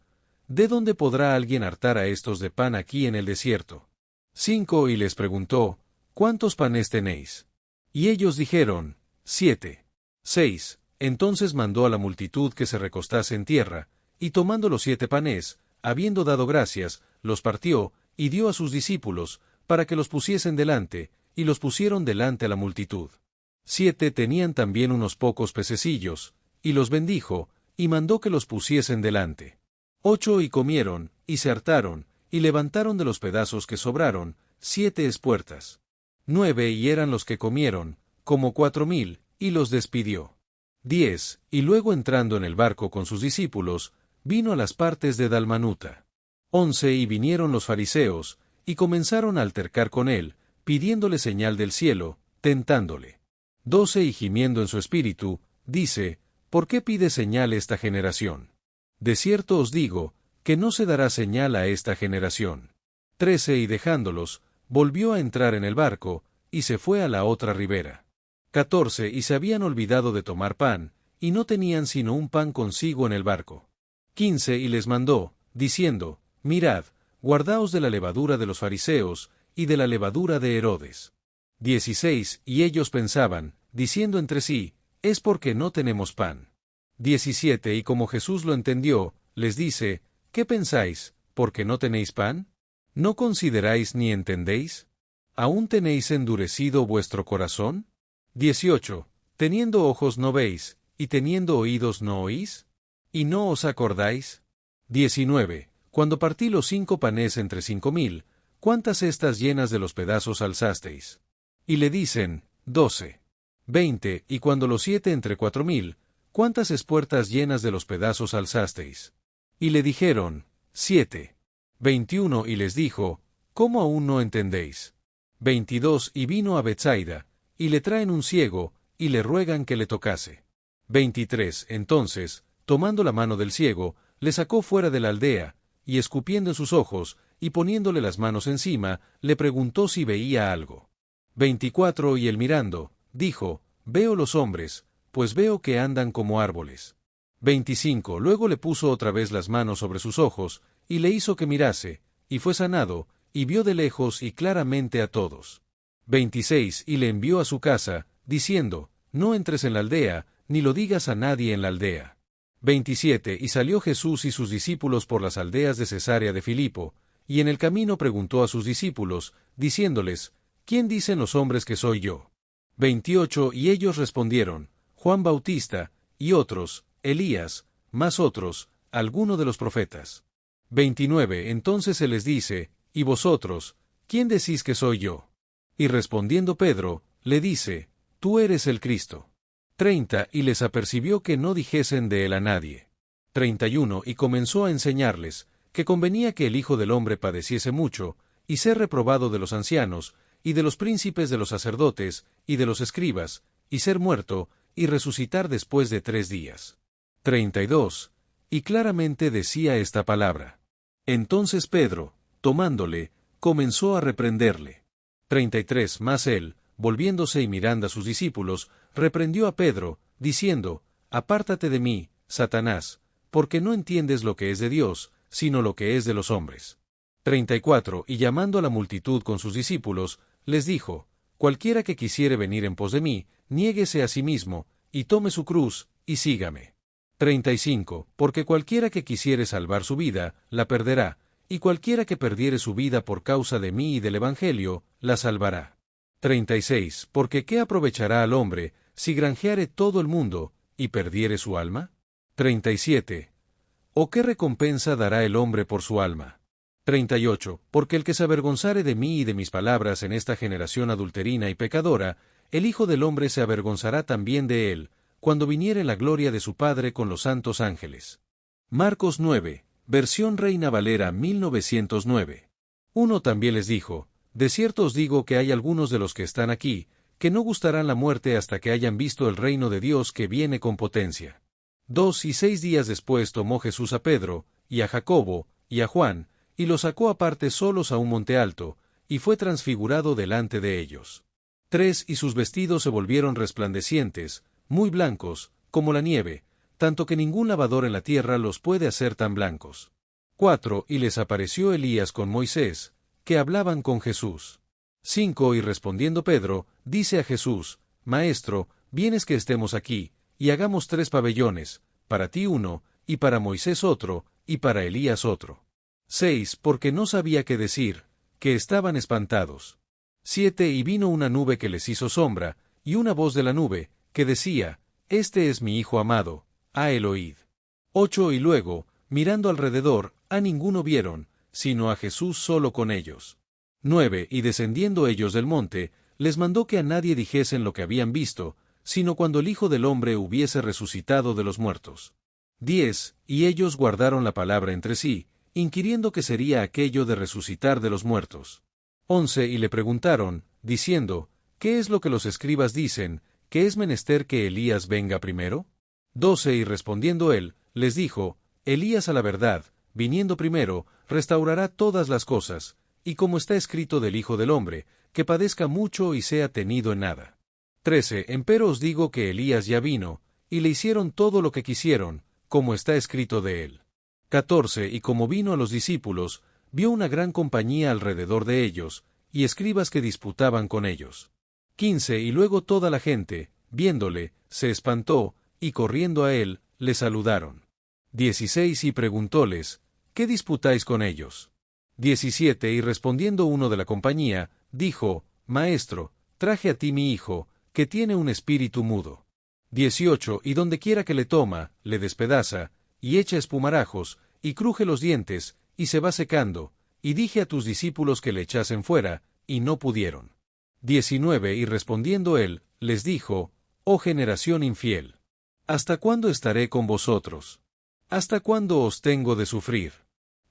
¿de dónde podrá alguien hartar a estos de pan aquí en el desierto? 5. Y les preguntó, ¿cuántos panes tenéis? Y ellos dijeron, 7. 6. Entonces mandó a la multitud que se recostase en tierra, y tomando los 7 panes, habiendo dado gracias, los partió, y dio a sus discípulos, para que los pusiesen delante, y los pusieron delante a la multitud. 7. Tenían también unos pocos pececillos, y los bendijo, y mandó que los pusiesen delante. 8. Y comieron, y se hartaron, y levantaron de los pedazos que sobraron, 7 espuertas. 9. Y eran los que comieron, como 4,000, y los despidió. 10. Y luego entrando en el barco con sus discípulos, vino a las partes de Dalmanuta. 11. Y vinieron los fariseos, y comenzaron a altercar con él, pidiéndole señal del cielo, tentándole. 12. Y gimiendo en su espíritu, dice, ¿por qué pide señal esta generación? De cierto os digo, que no se dará señal a esta generación. 13. Y dejándolos, volvió a entrar en el barco, y se fue a la otra ribera. 14. Y se habían olvidado de tomar pan, y no tenían sino un pan consigo en el barco. 15. Y les mandó, diciendo, mirad, guardaos de la levadura de los fariseos, y de la levadura de Herodes. 16. Y ellos pensaban, diciendo entre sí, es porque no tenemos pan. 17. Y como Jesús lo entendió, les dice, ¿qué pensáis, porque no tenéis pan? ¿No consideráis ni entendéis? ¿Aún tenéis endurecido vuestro corazón? 18. ¿Teniendo ojos no veis, y teniendo oídos no oís? ¿Y no os acordáis? 19. Cuando partí los 5 panes entre 5,000, ¿cuántas cestas llenas de los pedazos alzasteis? Y le dicen, 12. 20. Y cuando los 7 entre 4,000, ¿cuántas espuertas llenas de los pedazos alzasteis? Y le dijeron, 7. 21. Y les dijo, ¿cómo aún no entendéis? 22. Y vino a Betsaida, y le traen un ciego, y le ruegan que le tocase. 23. Entonces, tomando la mano del ciego, le sacó fuera de la aldea, y escupiendo en sus ojos, y poniéndole las manos encima, le preguntó si veía algo. 24. Y él mirando, dijo, veo los hombres, pues veo que andan como árboles. 25. Luego le puso otra vez las manos sobre sus ojos, y le hizo que mirase, y fue sanado, y vio de lejos y claramente a todos. 26. Y le envió a su casa, diciendo, no entres en la aldea, ni lo digas a nadie en la aldea. 27. Y salió Jesús y sus discípulos por las aldeas de Cesarea de Filipo, y en el camino preguntó a sus discípulos, diciéndoles, ¿quién dicen los hombres que soy yo? 28. Y ellos respondieron, Juan Bautista, y otros, Elías, más otros, alguno de los profetas. 29. Entonces se les dice, ¿y vosotros, quién decís que soy yo? Y respondiendo Pedro, le dice, tú eres el Cristo. 30. Y les apercibió que no dijesen de él a nadie. 31. Y comenzó a enseñarles, que convenía que el Hijo del Hombre padeciese mucho, y ser reprobado de los ancianos, y de los príncipes de los sacerdotes, y de los escribas, y ser muerto, y resucitar después de 3 días. 32. Y claramente decía esta palabra. Entonces Pedro, tomándole, comenzó a reprenderle. 33. Mas él, volviéndose y mirando a sus discípulos, reprendió a Pedro, diciendo, apártate de mí, Satanás, porque no entiendes lo que es de Dios, sino lo que es de los hombres. 34. Y llamando a la multitud con sus discípulos, les dijo, cualquiera que quisiere venir en pos de mí, niéguese a sí mismo, y tome su cruz, y sígame. 35. Porque cualquiera que quisiere salvar su vida, la perderá, y cualquiera que perdiere su vida por causa de mí y del Evangelio, la salvará. 36. Porque ¿qué aprovechará al hombre, si granjeare todo el mundo, y perdiere su alma? 37. ¿O qué recompensa dará el hombre por su alma? 38. Porque el que se avergonzare de mí y de mis palabras en esta generación adulterina y pecadora, el Hijo del Hombre se avergonzará también de él, cuando viniere la gloria de su Padre con los santos ángeles. Marcos 9, versión Reina Valera 1909. 1. También les dijo, de cierto os digo que hay algunos de los que están aquí, que no gustarán la muerte hasta que hayan visto el reino de Dios que viene con potencia. 2. Y 6 días después tomó Jesús a Pedro, y a Jacobo, y a Juan, y los sacó aparte solos a un monte alto, y fue transfigurado delante de ellos. 3. Y sus vestidos se volvieron resplandecientes, muy blancos, como la nieve, tanto que ningún lavador en la tierra los puede hacer tan blancos. 4. Y les apareció Elías con Moisés, que hablaban con Jesús. 5. Y respondiendo Pedro, dice a Jesús, Maestro, vienes que estemos aquí, y hagamos 3 pabellones, para ti uno, y para Moisés otro, y para Elías otro. 6. Porque no sabía qué decir, que estaban espantados. 7. Y vino una nube que les hizo sombra, y una voz de la nube, que decía, Este es mi Hijo amado, a él oíd. 8. Y luego, mirando alrededor, a ninguno vieron, sino a Jesús solo con ellos. 9. Y descendiendo ellos del monte, les mandó que a nadie dijesen lo que habían visto, sino cuando el Hijo del Hombre hubiese resucitado de los muertos. 10. Y ellos guardaron la palabra entre sí, inquiriendo qué sería aquello de resucitar de los muertos. 11. Y le preguntaron, diciendo, ¿qué es lo que los escribas dicen, que es menester que Elías venga primero? 12. Y respondiendo él, les dijo, Elías a la verdad, viniendo primero, restaurará todas las cosas, y como está escrito del Hijo del Hombre, que padezca mucho y sea tenido en nada. 13. Empero os digo que Elías ya vino, y le hicieron todo lo que quisieron, como está escrito de él. 14. Y como vino a los discípulos, vio una gran compañía alrededor de ellos, y escribas que disputaban con ellos. 15. Y luego toda la gente, viéndole, se espantó, y corriendo a él, le saludaron. 16. Y preguntóles, ¿qué disputáis con ellos? 17. Y respondiendo uno de la compañía, dijo, Maestro, traje a ti mi hijo, que tiene un espíritu mudo. 18. Y dondequiera que le toma, le despedaza, y echa espumarajos, y cruje los dientes, y se va secando, y dije a tus discípulos que le echasen fuera, y no pudieron. 19. Y respondiendo él, les dijo, Oh generación infiel, ¿hasta cuándo estaré con vosotros? ¿Hasta cuándo os tengo de sufrir?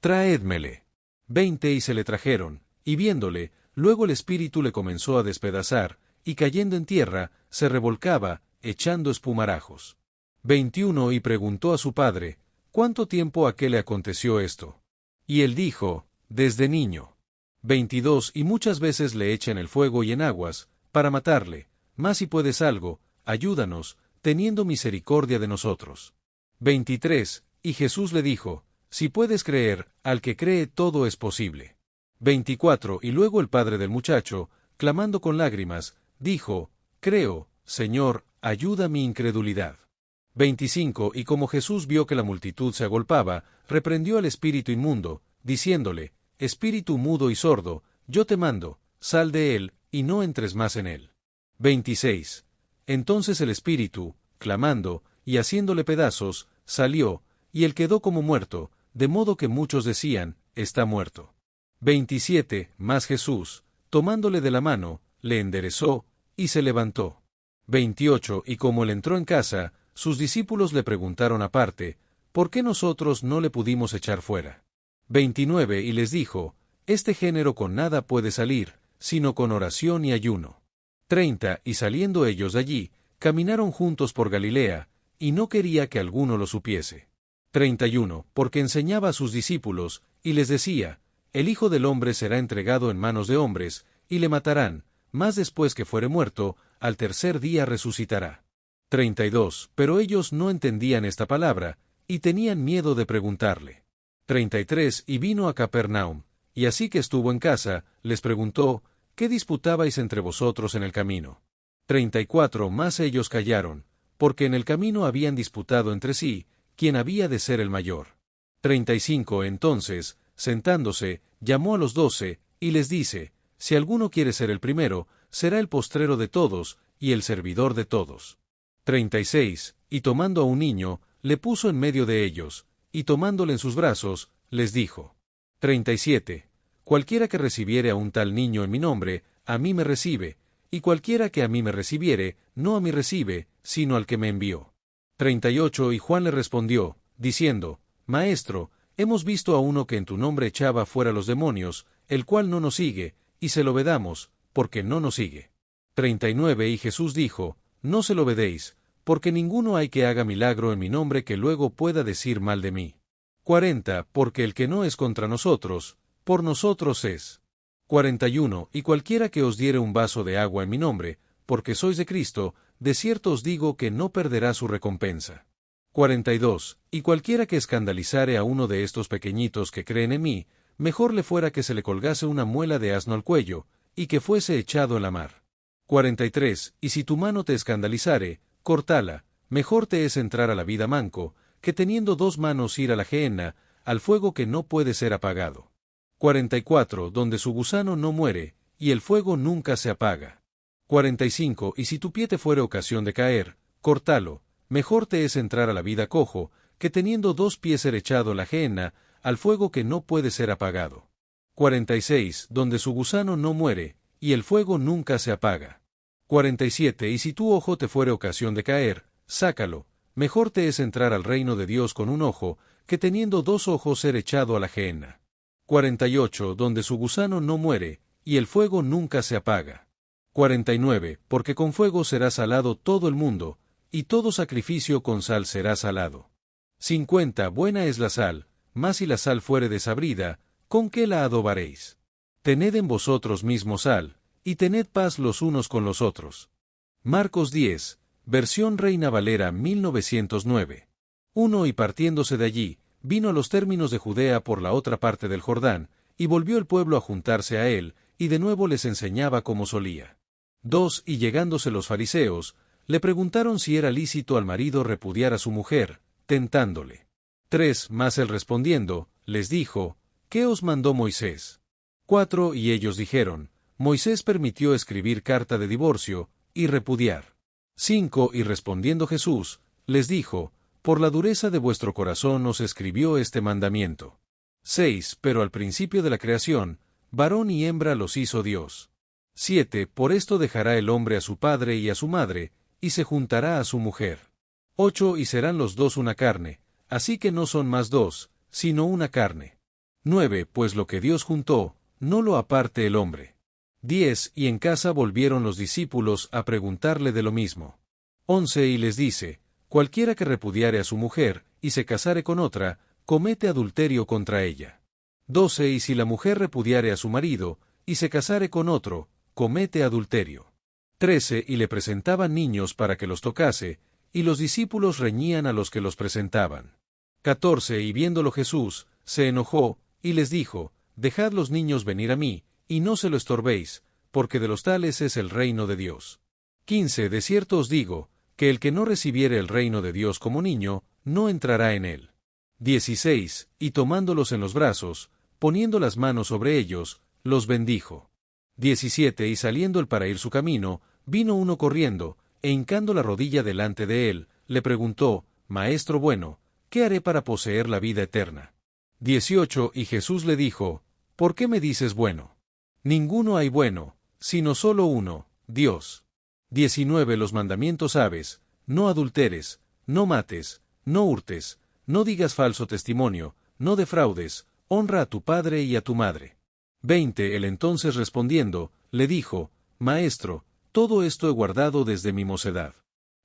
Traédmele. 20. Y se le trajeron, y viéndole, luego el espíritu le comenzó a despedazar, y cayendo en tierra, se revolcaba, echando espumarajos. 21. Y preguntó a su padre, ¿cuánto tiempo a qué le aconteció esto? Y él dijo, desde niño. 22. Y muchas veces le echa en el fuego y en aguas, para matarle, mas si puedes algo, ayúdanos, teniendo misericordia de nosotros. 23. Y Jesús le dijo, si puedes creer, al que cree todo es posible. 24. Y luego el padre del muchacho, clamando con lágrimas, dijo, creo, Señor, ayuda mi incredulidad. 25. Y como Jesús vio que la multitud se agolpaba, reprendió al espíritu inmundo, diciéndole, espíritu mudo y sordo, yo te mando, sal de él, y no entres más en él. 26. Entonces el espíritu, clamando, y haciéndole pedazos, salió, y él quedó como muerto, de modo que muchos decían, está muerto. 27. Mas Jesús, tomándole de la mano, le enderezó, y se levantó. 28. Y como él entró en casa, sus discípulos le preguntaron aparte, ¿por qué nosotros no le pudimos echar fuera? 29. Y les dijo, este género con nada puede salir, sino con oración y ayuno. 30. Y saliendo ellos de allí, caminaron juntos por Galilea, y no quería que alguno lo supiese. 31. Porque enseñaba a sus discípulos, y les decía, el Hijo del Hombre será entregado en manos de hombres, y le matarán, mas después que fuere muerto, al tercer día resucitará. 32. Pero ellos no entendían esta palabra, y tenían miedo de preguntarle. 33. Y vino a Capernaum, y así que estuvo en casa, les preguntó, ¿qué disputabais entre vosotros en el camino? 34. Mas ellos callaron, porque en el camino habían disputado entre sí, quién había de ser el mayor. 35. Entonces, sentándose, llamó a los 12, y les dice, si alguno quiere ser el primero, será el postrero de todos, y el servidor de todos. 36. Y tomando a un niño, le puso en medio de ellos, y tomándole en sus brazos, les dijo. 37. Cualquiera que recibiere a un tal niño en mi nombre, a mí me recibe, y cualquiera que a mí me recibiere, no a mí recibe, sino al que me envió. 38. Y Juan le respondió, diciendo, Maestro, hemos visto a uno que en tu nombre echaba fuera los demonios, el cual no nos sigue, y se lo vedamos, porque no nos sigue. 39. Y Jesús dijo, no se lo vedéis, porque ninguno hay que haga milagro en mi nombre que luego pueda decir mal de mí. 40. Porque el que no es contra nosotros, por nosotros es. 41. Y cualquiera que os diere un vaso de agua en mi nombre, porque sois de Cristo, de cierto os digo que no perderá su recompensa. 42. Y cualquiera que escandalizare a uno de estos pequeñitos que creen en mí, mejor le fuera que se le colgase una muela de asno al cuello, y que fuese echado en la mar. 43. Y si tu mano te escandalizare, cortala, mejor te es entrar a la vida manco, que teniendo dos manos ir a la gehenna, al fuego que no puede ser apagado. 44. Donde su gusano no muere, y el fuego nunca se apaga. 45. Y si tu pie te fuere ocasión de caer, cortalo, mejor te es entrar a la vida cojo, que teniendo dos pies ser echado en la gehenna, al fuego que no puede ser apagado. 46. Donde su gusano no muere, y el fuego nunca se apaga. 47. Y si tu ojo te fuere ocasión de caer, sácalo, mejor te es entrar al reino de Dios con un ojo, que teniendo dos ojos ser echado a la gehenna. 48. Donde su gusano no muere, y el fuego nunca se apaga. 49. Porque con fuego será salado todo el mundo, y todo sacrificio con sal será salado. 50. Buena es la sal, mas si la sal fuere desabrida, ¿con qué la adobaréis? Tened en vosotros mismos sal, y tened paz los unos con los otros. Marcos 10, versión Reina Valera 1909. 1. Y partiéndose de allí, vino a los términos de Judea por la otra parte del Jordán, y volvió el pueblo a juntarse a él, y de nuevo les enseñaba como solía. 2. Y llegándose los fariseos, le preguntaron si era lícito al marido repudiar a su mujer, tentándole. 3. Mas él respondiendo, les dijo, ¿qué os mandó Moisés? 4. Y ellos dijeron, Moisés permitió escribir carta de divorcio, y repudiar. 5. Y respondiendo Jesús, les dijo, por la dureza de vuestro corazón os escribió este mandamiento. 6. Pero al principio de la creación, varón y hembra los hizo Dios. 7. Por esto dejará el hombre a su padre y a su madre, y se juntará a su mujer. 8. Y serán los dos una carne, así que no son más dos, sino una carne. 9. Pues lo que Dios juntó, no lo aparte el hombre. 10. Y en casa volvieron los discípulos a preguntarle de lo mismo. 11. Y les dice, cualquiera que repudiare a su mujer, y se casare con otra, comete adulterio contra ella. 12. Y si la mujer repudiare a su marido, y se casare con otro, comete adulterio. 13. Y le presentaban niños para que los tocase, y los discípulos reñían a los que los presentaban. 14. Y viéndolo Jesús, se enojó, y les dijo, dejad los niños venir a mí, y no se lo estorbéis, porque de los tales es el reino de Dios. 15. De cierto os digo, que el que no recibiere el reino de Dios como niño, no entrará en él. 16. Y tomándolos en los brazos, poniendo las manos sobre ellos, los bendijo. 17. Y saliendo él para ir su camino, vino uno corriendo, e hincando la rodilla delante de él, le preguntó, Maestro bueno, ¿qué haré para poseer la vida eterna? 18 Y Jesús le dijo, ¿por qué me dices bueno? Ninguno hay bueno, sino solo uno, Dios. 19 Los mandamientos sabes, no adulteres, no mates, no hurtes, no digas falso testimonio, no defraudes, honra a tu padre y a tu madre. 20 Él entonces respondiendo, le dijo, Maestro, todo esto he guardado desde mi mocedad.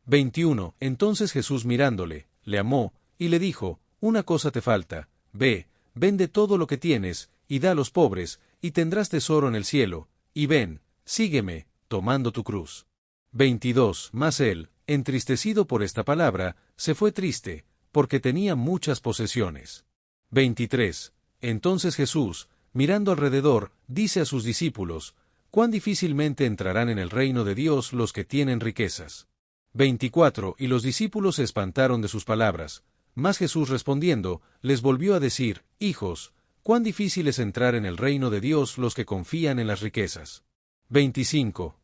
21 Entonces Jesús mirándole, le amó, y le dijo, una cosa te falta, ve, vende todo lo que tienes, y da a los pobres, y tendrás tesoro en el cielo, y ven, sígueme, tomando tu cruz. 22 Mas él, entristecido por esta palabra, se fue triste, porque tenía muchas posesiones. 23 Entonces Jesús, mirando alrededor, dice a sus discípulos, cuán difícilmente entrarán en el reino de Dios los que tienen riquezas. 24 Y los discípulos se espantaron de sus palabras, mas Jesús respondiendo, les volvió a decir, hijos, cuán difícil es entrar en el reino de Dios los que confían en las riquezas. 25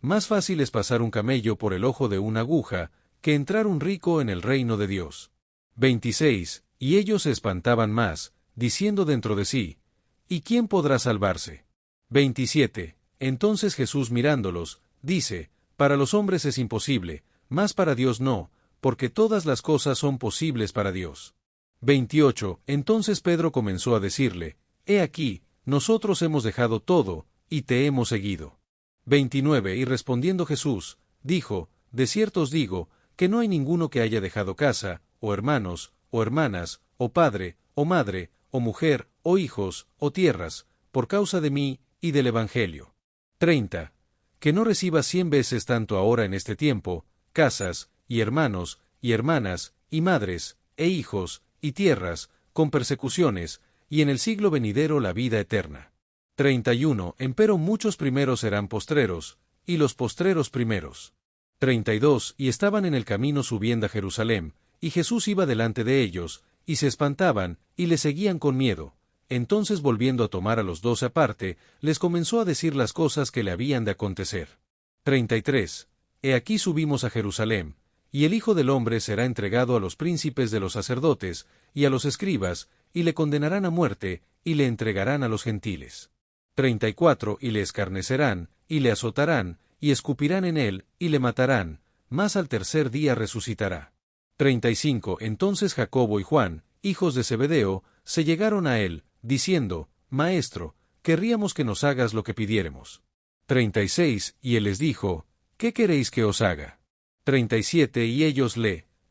Más fácil es pasar un camello por el ojo de una aguja, que entrar un rico en el reino de Dios. 26 Y ellos se espantaban más, diciendo dentro de sí, ¿y quién podrá salvarse? 27 Entonces Jesús mirándolos, dice, para los hombres es imposible, mas para Dios no, porque todas las cosas son posibles para Dios. 28 Entonces Pedro comenzó a decirle, he aquí, nosotros hemos dejado todo, y te hemos seguido. 29 Y respondiendo Jesús, dijo, de cierto os digo, que no hay ninguno que haya dejado casa, o hermanos, o hermanas, o padre, o madre, o mujer, o hijos, o tierras, por causa de mí, y del Evangelio. 30 Que no reciba 100 veces tanto ahora en este tiempo, casas, y hermanos, y hermanas, y madres, e hijos, y tierras, con persecuciones, y en el siglo venidero la vida eterna. 31 Empero muchos primeros serán postreros, y los postreros primeros. 32 Y estaban en el camino subiendo a Jerusalén, y Jesús iba delante de ellos, y se espantaban, y le seguían con miedo. Entonces volviendo a tomar a los 12 aparte, les comenzó a decir las cosas que le habían de acontecer. 33 He aquí subimos a Jerusalén, y el Hijo del Hombre será entregado a los príncipes de los sacerdotes, y a los escribas, y le condenarán a muerte, y le entregarán a los gentiles. 34 Y le escarnecerán, y le azotarán, y escupirán en él, y le matarán, mas al tercer día resucitará. 35 Entonces Jacobo y Juan, hijos de Zebedeo, se llegaron a él, diciendo, Maestro, querríamos que nos hagas lo que pidiéremos. 36 Y él les dijo, ¿qué queréis que os haga? 37 Y ellos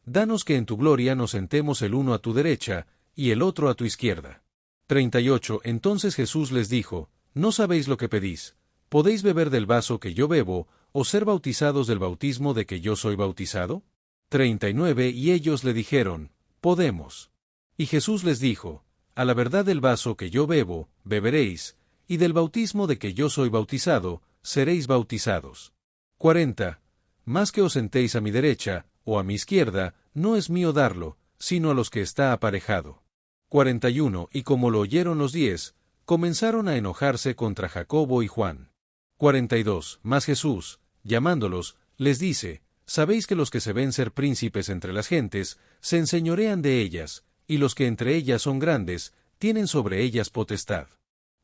danos que en tu gloria nos sentemos el uno a tu derecha, y el otro a tu izquierda. 38 Entonces Jesús les dijo, no sabéis lo que pedís, ¿podéis beber del vaso que yo bebo, o ser bautizados del bautismo de que yo soy bautizado? 39 Y ellos le dijeron, podemos. Y Jesús les dijo, a la verdad del vaso que yo bebo, beberéis, y del bautismo de que yo soy bautizado, seréis bautizados. 40 Más que os sentéis a mi derecha, o a mi izquierda, no es mío darlo, sino a los que está aparejado. 41 Y como lo oyeron los 10, comenzaron a enojarse contra Jacobo y Juan. 42 Mas Jesús, llamándolos, les dice, sabéis que los que se ven ser príncipes entre las gentes, se enseñorean de ellas, y los que entre ellas son grandes, tienen sobre ellas potestad.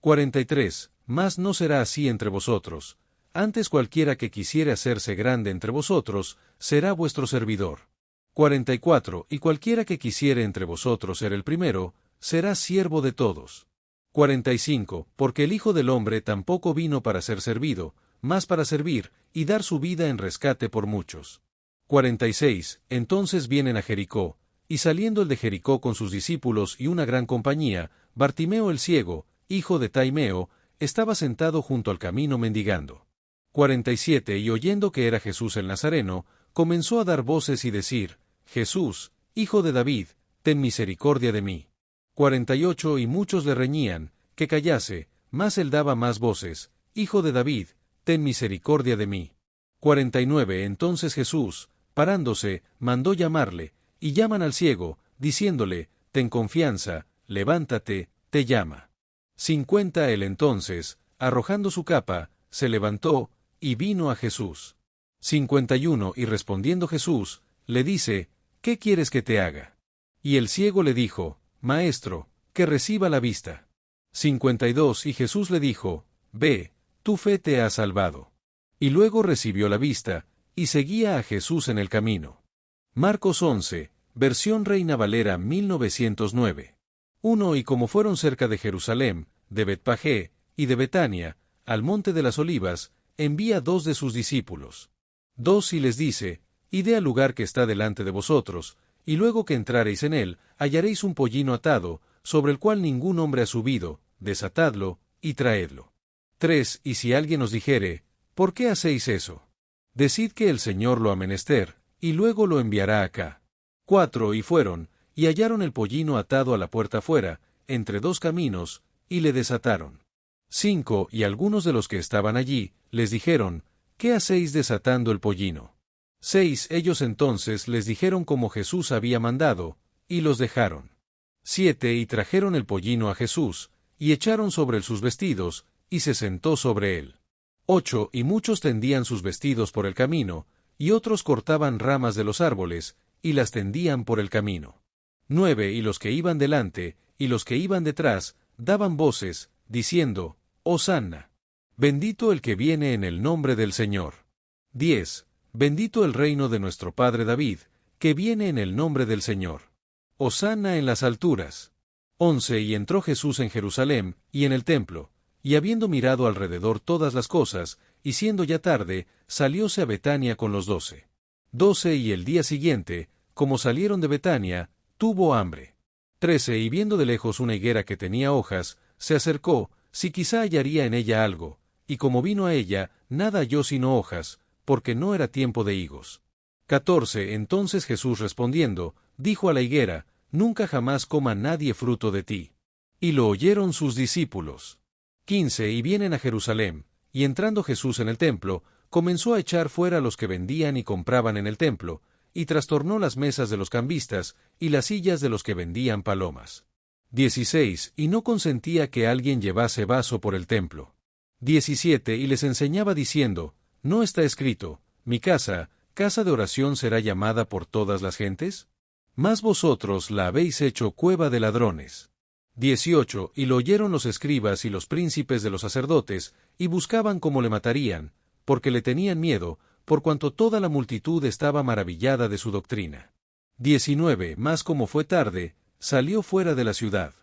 43 Mas no será así entre vosotros, antes cualquiera que quisiere hacerse grande entre vosotros, será vuestro servidor. 44 Y cualquiera que quisiere entre vosotros ser el primero, será siervo de todos. 45 Porque el Hijo del Hombre tampoco vino para ser servido, mas para servir, y dar su vida en rescate por muchos. 46 Entonces vienen a Jericó, y saliendo el de Jericó con sus discípulos y una gran compañía, Bartimeo el ciego, hijo de Taimeo, estaba sentado junto al camino mendigando. 47 Y oyendo que era Jesús el Nazareno, comenzó a dar voces y decir, Jesús, hijo de David, ten misericordia de mí. 48 Y muchos le reñían, que callase, mas él daba más voces, Hijo de David, ten misericordia de mí. 49 Entonces Jesús, parándose, mandó llamarle, y llaman al ciego, diciéndole, ten confianza, levántate, te llama. 50 Él entonces, arrojando su capa, se levantó, y vino a Jesús. 51 Y respondiendo Jesús, le dice, ¿qué quieres que te haga? Y el ciego le dijo, Maestro, que reciba la vista. 52 Y Jesús le dijo, Ve, tu fe te ha salvado. Y luego recibió la vista, y seguía a Jesús en el camino. Marcos 11, versión Reina Valera 1909. 1 Y como fueron cerca de Jerusalén, de Betpagé, y de Betania, al monte de las Olivas, envía 2 de sus discípulos. 2 Y les dice, Id al lugar que está delante de vosotros, y luego que entrareis en él, hallaréis un pollino atado, sobre el cual ningún hombre ha subido, desatadlo, y traedlo. 3 Y si alguien os dijere, ¿por qué hacéis eso? Decid que el Señor lo ha menester, y luego lo enviará acá. 4 Y fueron, y hallaron el pollino atado a la puerta afuera, entre 2 caminos, y le desataron. 5 Y algunos de los que estaban allí, les dijeron, ¿qué hacéis desatando el pollino? 6 Ellos entonces les dijeron como Jesús había mandado, y los dejaron. 7 Y trajeron el pollino a Jesús, y echaron sobre él sus vestidos, y se sentó sobre él. 8 Y muchos tendían sus vestidos por el camino, y otros cortaban ramas de los árboles, y las tendían por el camino. 9 Y los que iban delante, y los que iban detrás, daban voces, diciendo, Hosanna. Bendito el que viene en el nombre del Señor. 10 Bendito el reino de nuestro Padre David, que viene en el nombre del Señor. Hosanna en las alturas. 11 Y entró Jesús en Jerusalén, y en el templo, y habiendo mirado alrededor todas las cosas, y siendo ya tarde, salióse a Betania con los 12. 12 Y el día siguiente, como salieron de Betania, tuvo hambre. 13 Y viendo de lejos una higuera que tenía hojas, se acercó, si quizá hallaría en ella algo, y como vino a ella, nada halló sino hojas, porque no era tiempo de higos. 14 Entonces Jesús respondiendo, dijo a la higuera, Nunca jamás coma nadie fruto de ti. Y lo oyeron sus discípulos. 15 Y vienen a Jerusalén, y entrando Jesús en el templo, comenzó a echar fuera a los que vendían y compraban en el templo, y trastornó las mesas de los cambistas, y las sillas de los que vendían palomas. 16 Y no consentía que alguien llevase vaso por el templo. 17 Y les enseñaba diciendo, ¿no está escrito, mi casa, casa de oración será llamada por todas las gentes? Mas vosotros la habéis hecho cueva de ladrones. 18 Y lo oyeron los escribas y los príncipes de los sacerdotes, y buscaban cómo le matarían, porque le tenían miedo, por cuanto toda la multitud estaba maravillada de su doctrina. 19 Mas como fue tarde, salió fuera de la ciudad.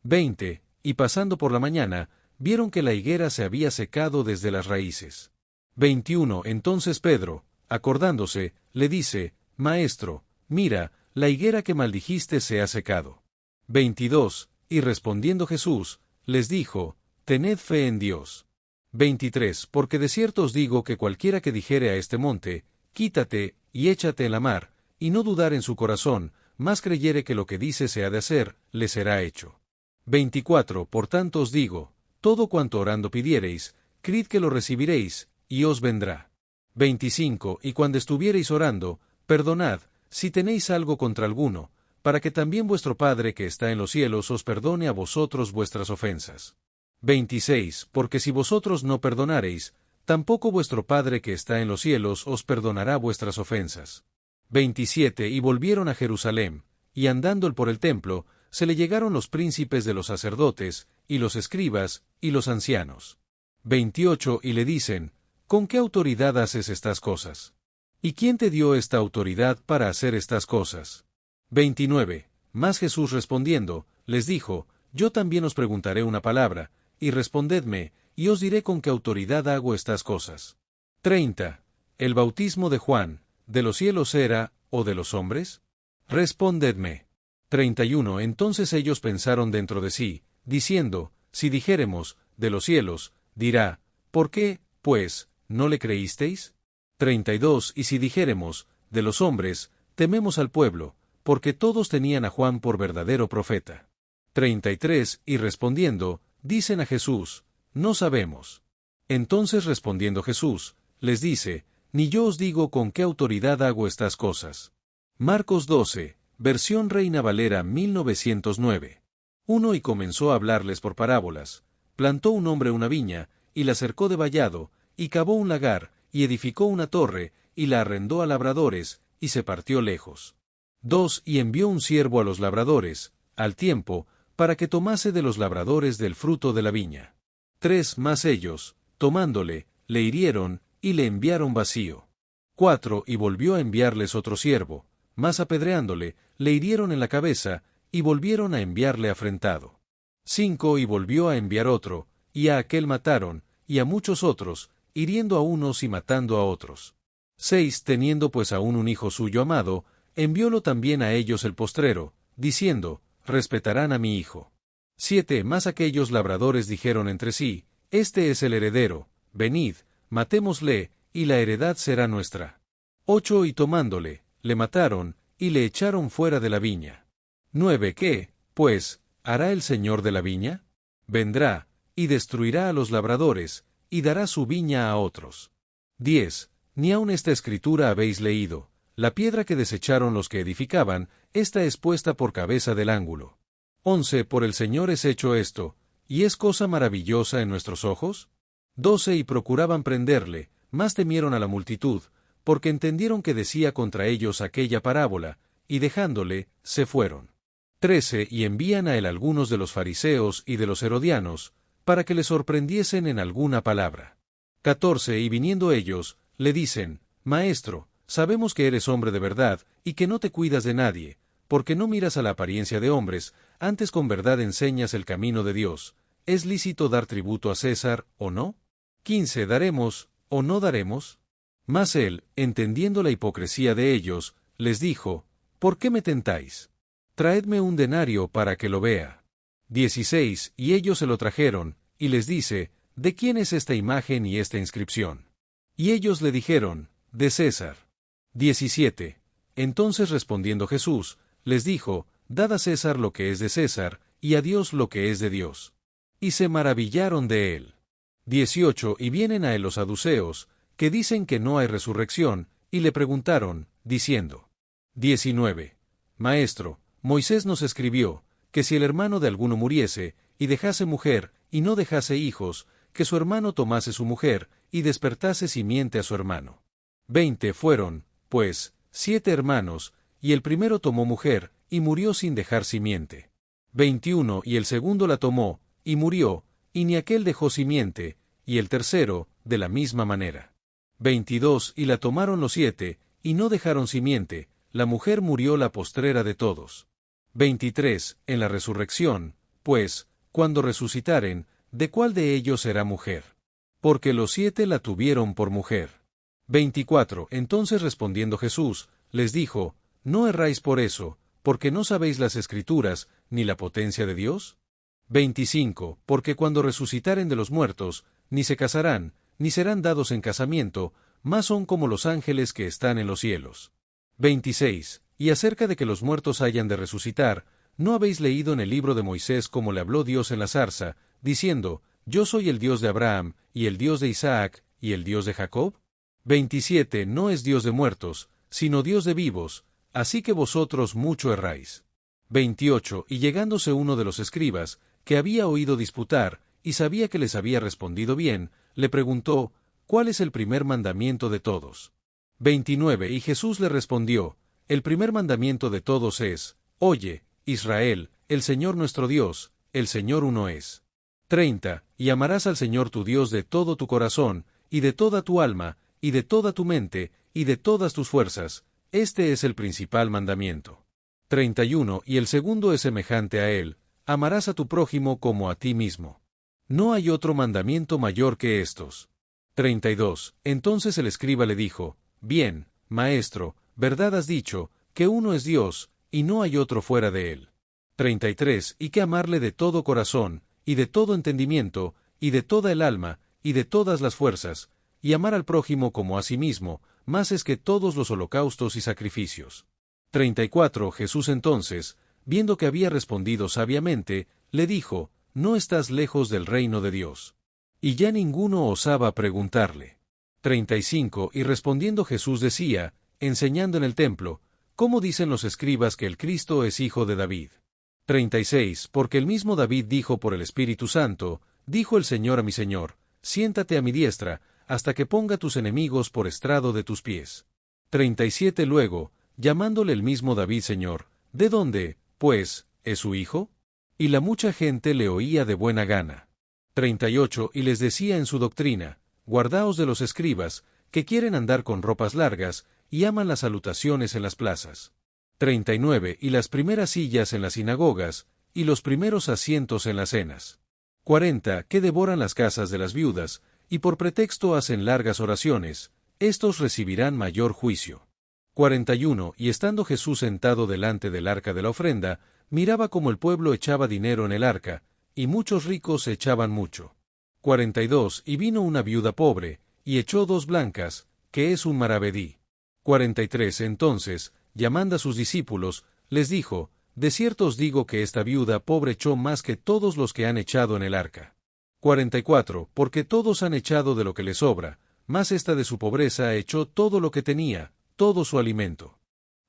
20 Y pasando por la mañana, vieron que la higuera se había secado desde las raíces. 21 Entonces Pedro, acordándose, le dice, Maestro, mira, la higuera que maldijiste se ha secado. 22 Y respondiendo Jesús, les dijo, Tened fe en Dios. 23 Porque de cierto os digo que cualquiera que dijere a este monte, Quítate, y échate en la mar, y no dudar en su corazón, mas creyere que lo que dice se ha de hacer, le será hecho. 24 Por tanto os digo, todo cuanto orando pidiereis, creed que lo recibiréis, y os vendrá. 25 Y cuando estuviereis orando, perdonad, si tenéis algo contra alguno, para que también vuestro Padre que está en los cielos os perdone a vosotros vuestras ofensas. 26 Porque si vosotros no perdonareis, tampoco vuestro Padre que está en los cielos os perdonará vuestras ofensas. 27 Y volvieron a Jerusalén, y andando por el templo, se le llegaron los príncipes de los sacerdotes, y los escribas, y los ancianos. 28 Y le dicen, ¿con qué autoridad haces estas cosas? ¿Y quién te dio esta autoridad para hacer estas cosas? 29 Mas Jesús respondiendo, les dijo, Yo también os preguntaré una palabra, y respondedme, y os diré con qué autoridad hago estas cosas. 30 ¿El bautismo de Juan, de los cielos era, o de los hombres? Respondedme. 31 Entonces ellos pensaron dentro de sí, diciendo, si dijéremos, de los cielos, dirá, ¿por qué, pues, no le creísteis? 32 Y si dijéremos, de los hombres, tememos al pueblo, porque todos tenían a Juan por verdadero profeta. 33 Y respondiendo, dicen a Jesús, no sabemos. Entonces respondiendo Jesús, les dice, ni yo os digo con qué autoridad hago estas cosas. Marcos 12, versión Reina Valera 1909. 1 Y comenzó a hablarles por parábolas. Plantó un hombre una viña, y la cercó de vallado, y cavó un lagar, y edificó una torre, y la arrendó a labradores, y se partió lejos. 2. Y envió un siervo a los labradores, al tiempo, para que tomase de los labradores del fruto de la viña. 3. Mas ellos, tomándole, le hirieron, y le enviaron vacío. 4. Y volvió a enviarles otro siervo, mas apedreándole, le hirieron en la cabeza, y volvieron a enviarle afrentado. 5. Y volvió a enviar otro, y a aquel mataron, y a muchos otros, hiriendo a unos y matando a otros. 6. Teniendo pues aún un hijo suyo amado, enviólo también a ellos el postrero, diciendo, respetarán a mi hijo. 7. Mas aquellos labradores dijeron entre sí, este es el heredero, venid, matémosle, y la heredad será nuestra. 8. Y tomándole, le mataron, y le echaron fuera de la viña. 9. ¿Qué, pues, hará el señor de la viña? Vendrá, y destruirá a los labradores, y dará su viña a otros. 10. Ni aun esta escritura habéis leído, la piedra que desecharon los que edificaban, esta es puesta por cabeza del ángulo. 11. Por el Señor es hecho esto, ¿y es cosa maravillosa en nuestros ojos? 12. Y procuraban prenderle, mas temieron a la multitud, porque entendieron que decía contra ellos aquella parábola, y dejándole, se fueron. 13. Y envían a él algunos de los fariseos y de los herodianos, para que le sorprendiesen en alguna palabra. 14. Y viniendo ellos, le dicen, Maestro, sabemos que eres hombre de verdad, y que no te cuidas de nadie, porque no miras a la apariencia de hombres, antes con verdad enseñas el camino de Dios. ¿Es lícito dar tributo a César, o no? 15. ¿Daremos, o no daremos? Mas él, entendiendo la hipocresía de ellos, les dijo, ¿por qué me tentáis? Traedme un denario para que lo vea. 16. Y ellos se lo trajeron, y les dice, ¿de quién es esta imagen y esta inscripción? Y ellos le dijeron, de César. 17. Entonces respondiendo Jesús, les dijo, dad a César lo que es de César, y a Dios lo que es de Dios. Y se maravillaron de él. 18. Y vienen a él los saduceos, que dicen que no hay resurrección, y le preguntaron, diciendo. 19. Maestro, Moisés nos escribió, que si el hermano de alguno muriese, y dejase mujer, y no dejase hijos, que su hermano tomase su mujer, y despertase simiente a su hermano. 20. Fueron, pues, 7 hermanos, y el primero tomó mujer, y murió sin dejar simiente. 21. Y el segundo la tomó, y murió, y ni aquel dejó simiente, y el tercero, de la misma manera. 22. Y la tomaron los 7, y no dejaron simiente, la mujer murió la postrera de todos. 23. En la resurrección, pues, cuando resucitaren, ¿de cuál de ellos será mujer? Porque los 7 la tuvieron por mujer. 24. Entonces respondiendo Jesús, les dijo, ¿no erráis por eso, porque no sabéis las Escrituras, ni la potencia de Dios? 25. Porque cuando resucitaren de los muertos, ni se casarán, ni serán dados en casamiento, mas son como los ángeles que están en los cielos. 26. Y acerca de que los muertos hayan de resucitar, ¿no habéis leído en el libro de Moisés cómo le habló Dios en la zarza, diciendo, yo soy el Dios de Abraham, y el Dios de Isaac, y el Dios de Jacob? 27. No es Dios de muertos, sino Dios de vivos, así que vosotros mucho erráis. 28. Y llegándose uno de los escribas, que había oído disputar, y sabía que les había respondido bien, le preguntó, ¿cuál es el primer mandamiento de todos? 29. Y Jesús le respondió, el primer mandamiento de todos es, oye, Israel, el Señor nuestro Dios, el Señor uno es. 30. Y amarás al Señor tu Dios de todo tu corazón, y de toda tu alma, y de toda tu mente, y de todas tus fuerzas, este es el principal mandamiento. 31. Y el segundo es semejante a él, amarás a tu prójimo como a ti mismo. No hay otro mandamiento mayor que estos. 32. Entonces el escriba le dijo, bien, maestro, verdad has dicho, que uno es Dios, y no hay otro fuera de él. 33. Y que amarle de todo corazón, y de todo entendimiento, y de toda el alma, y de todas las fuerzas, y amar al prójimo como a sí mismo, más es que todos los holocaustos y sacrificios. 34. Jesús entonces, viendo que había respondido sabiamente, le dijo, no estás lejos del reino de Dios. Y ya ninguno osaba preguntarle. 35. Y respondiendo Jesús decía, enseñando en el templo, ¿cómo dicen los escribas que el Cristo es hijo de David? 36. Porque el mismo David dijo por el Espíritu Santo, dijo el Señor a mi Señor, siéntate a mi diestra, hasta que ponga tus enemigos por estrado de tus pies. 37 Luego, llamándole el mismo David Señor, ¿de dónde, pues, es su hijo? Y la mucha gente le oía de buena gana. 38 Y les decía en su doctrina, guardaos de los escribas, que quieren andar con ropas largas, y aman las salutaciones en las plazas. 39 Y las primeras sillas en las sinagogas, y los primeros asientos en las cenas. 40 Que devoran las casas de las viudas, y por pretexto hacen largas oraciones, estos recibirán mayor juicio. 41 Y estando Jesús sentado delante del arca de la ofrenda, miraba como el pueblo echaba dinero en el arca, y muchos ricos echaban mucho. 42 Y vino una viuda pobre, y echó 2 blancas, que es un maravedí. 43 Entonces, llamando a sus discípulos, les dijo, de cierto os digo que esta viuda pobre echó más que todos los que han echado en el arca. 44 Porque todos han echado de lo que les sobra, mas esta de su pobreza echó todo lo que tenía, todo su alimento.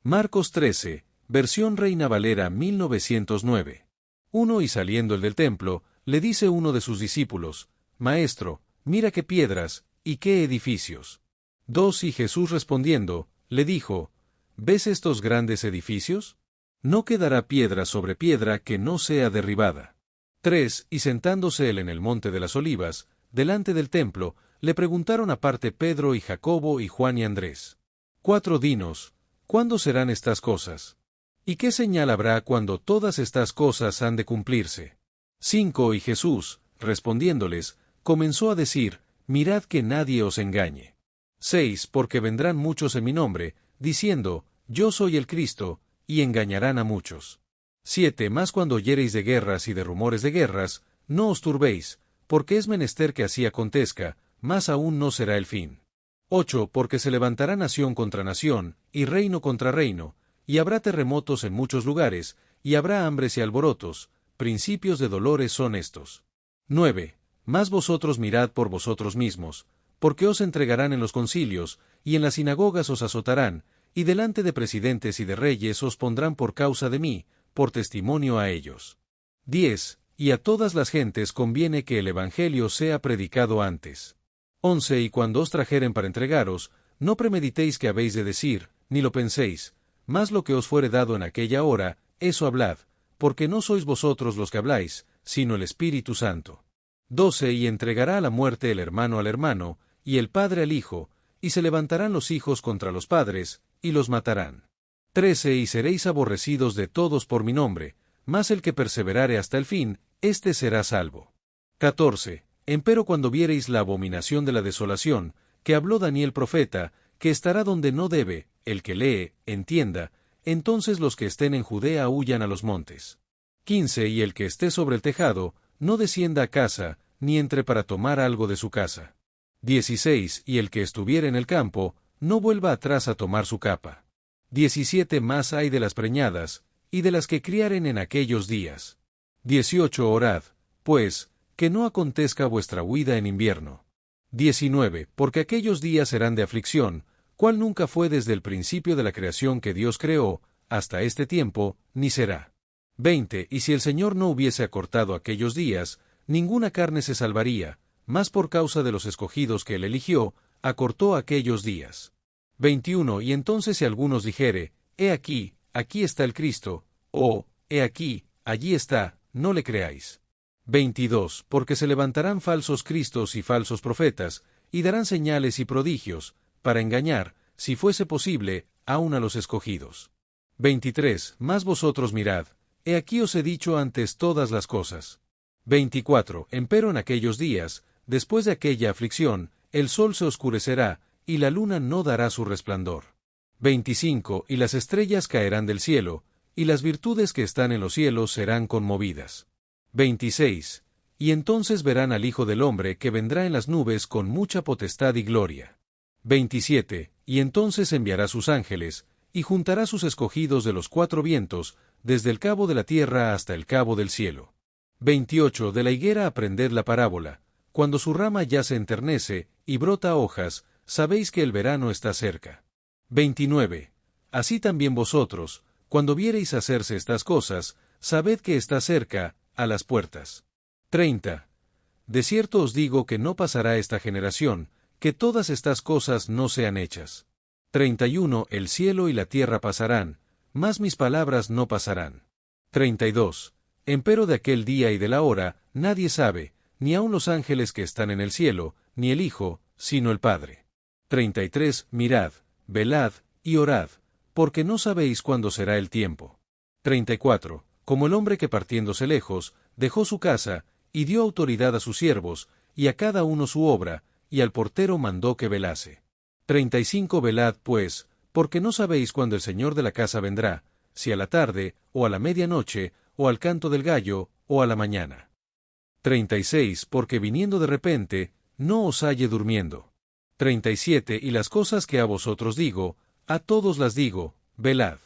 Marcos 13, versión Reina Valera 1909. 1 Y saliendo el del templo, le dice uno de sus discípulos, Maestro, mira qué piedras, y qué edificios. 2 Y Jesús respondiendo, le dijo, ¿ves estos grandes edificios? No quedará piedra sobre piedra que no sea derribada. 3 Y sentándose él en el monte de las Olivas, delante del templo, le preguntaron aparte Pedro y Jacobo y Juan y Andrés. 4 Dinos, ¿cuándo serán estas cosas? ¿Y qué señal habrá cuando todas estas cosas han de cumplirse? 5 Y Jesús, respondiéndoles, comenzó a decir, mirad que nadie os engañe. 6 Porque vendrán muchos en mi nombre, diciendo, yo soy el Cristo, y engañarán a muchos. 7 Mas cuando oyereis de guerras y de rumores de guerras, no os turbéis, porque es menester que así acontezca, mas aún no será el fin. 8 Porque se levantará nación contra nación, y reino contra reino, y habrá terremotos en muchos lugares, y habrá hambres y alborotos, principios de dolores son estos. 9 Mas vosotros mirad por vosotros mismos, porque os entregarán en los concilios, y en las sinagogas os azotarán, y delante de presidentes y de reyes os pondrán por causa de mí, por testimonio a ellos. 10 Y a todas las gentes conviene que el evangelio sea predicado antes. 11 Y cuando os trajeren para entregaros, no premeditéis que habéis de decir, ni lo penséis, mas lo que os fuere dado en aquella hora, eso hablad, porque no sois vosotros los que habláis, sino el Espíritu Santo. 12 Y entregará a la muerte el hermano al hermano, y el padre al hijo, y se levantarán los hijos contra los padres, y los matarán. 13 Y seréis aborrecidos de todos por mi nombre, mas el que perseverare hasta el fin, éste será salvo. 14 Empero cuando viereis la abominación de la desolación, que habló Daniel profeta, que estará donde no debe, el que lee, entienda, entonces los que estén en Judea huyan a los montes. 15 Y el que esté sobre el tejado, no descienda a casa, ni entre para tomar algo de su casa. 16 Y el que estuviere en el campo, no vuelva atrás a tomar su capa. 17 Más hay de las preñadas, y de las que criaren en aquellos días. 18 Orad, pues, que no acontezca vuestra huida en invierno. 19 Porque aquellos días serán de aflicción, cual nunca fue desde el principio de la creación que Dios creó, hasta este tiempo, ni será. 20 Y si el Señor no hubiese acortado aquellos días, ninguna carne se salvaría, mas por causa de los escogidos que él eligió, acortó aquellos días. 21 Y entonces si algunos dijere, he aquí está el Cristo, o, he aquí, allí está, no le creáis. 22 Porque se levantarán falsos cristos y falsos profetas, y darán señales y prodigios, para engañar, si fuese posible, aun a los escogidos. 23 Mas vosotros mirad, he aquí os he dicho antes todas las cosas. 24 Empero en aquellos días, después de aquella aflicción, el sol se oscurecerá, y la luna no dará su resplandor. 25 Y las estrellas caerán del cielo, y las virtudes que están en los cielos serán conmovidas. 26 Y entonces verán al Hijo del Hombre que vendrá en las nubes con mucha potestad y gloria. 27 Y entonces enviará sus ángeles, y juntará sus escogidos de los 4 vientos, desde el cabo de la tierra hasta el cabo del cielo. 28 De la higuera aprended la parábola, cuando su rama ya se enternece, y brota hojas, sabéis que el verano está cerca. 29 Así también vosotros, cuando viereis hacerse estas cosas, sabed que está cerca, a las puertas. 30 De cierto os digo que no pasará esta generación, que todas estas cosas no sean hechas. 31 El cielo y la tierra pasarán, mas mis palabras no pasarán. 32 Empero de aquel día y de la hora, nadie sabe, ni aun los ángeles que están en el cielo, ni el Hijo, sino el Padre. 33 Mirad, velad, y orad, porque no sabéis cuándo será el tiempo. 34 Como el hombre que partiéndose lejos, dejó su casa, y dio autoridad a sus siervos, y a cada uno su obra, y al portero mandó que velase. 35 Velad, pues, porque no sabéis cuándo el Señor de la casa vendrá, si a la tarde, o a la medianoche, o al canto del gallo, o a la mañana. 36 Porque viniendo de repente, no os halle durmiendo. 37 Y las cosas que a vosotros digo, a todos las digo, velad.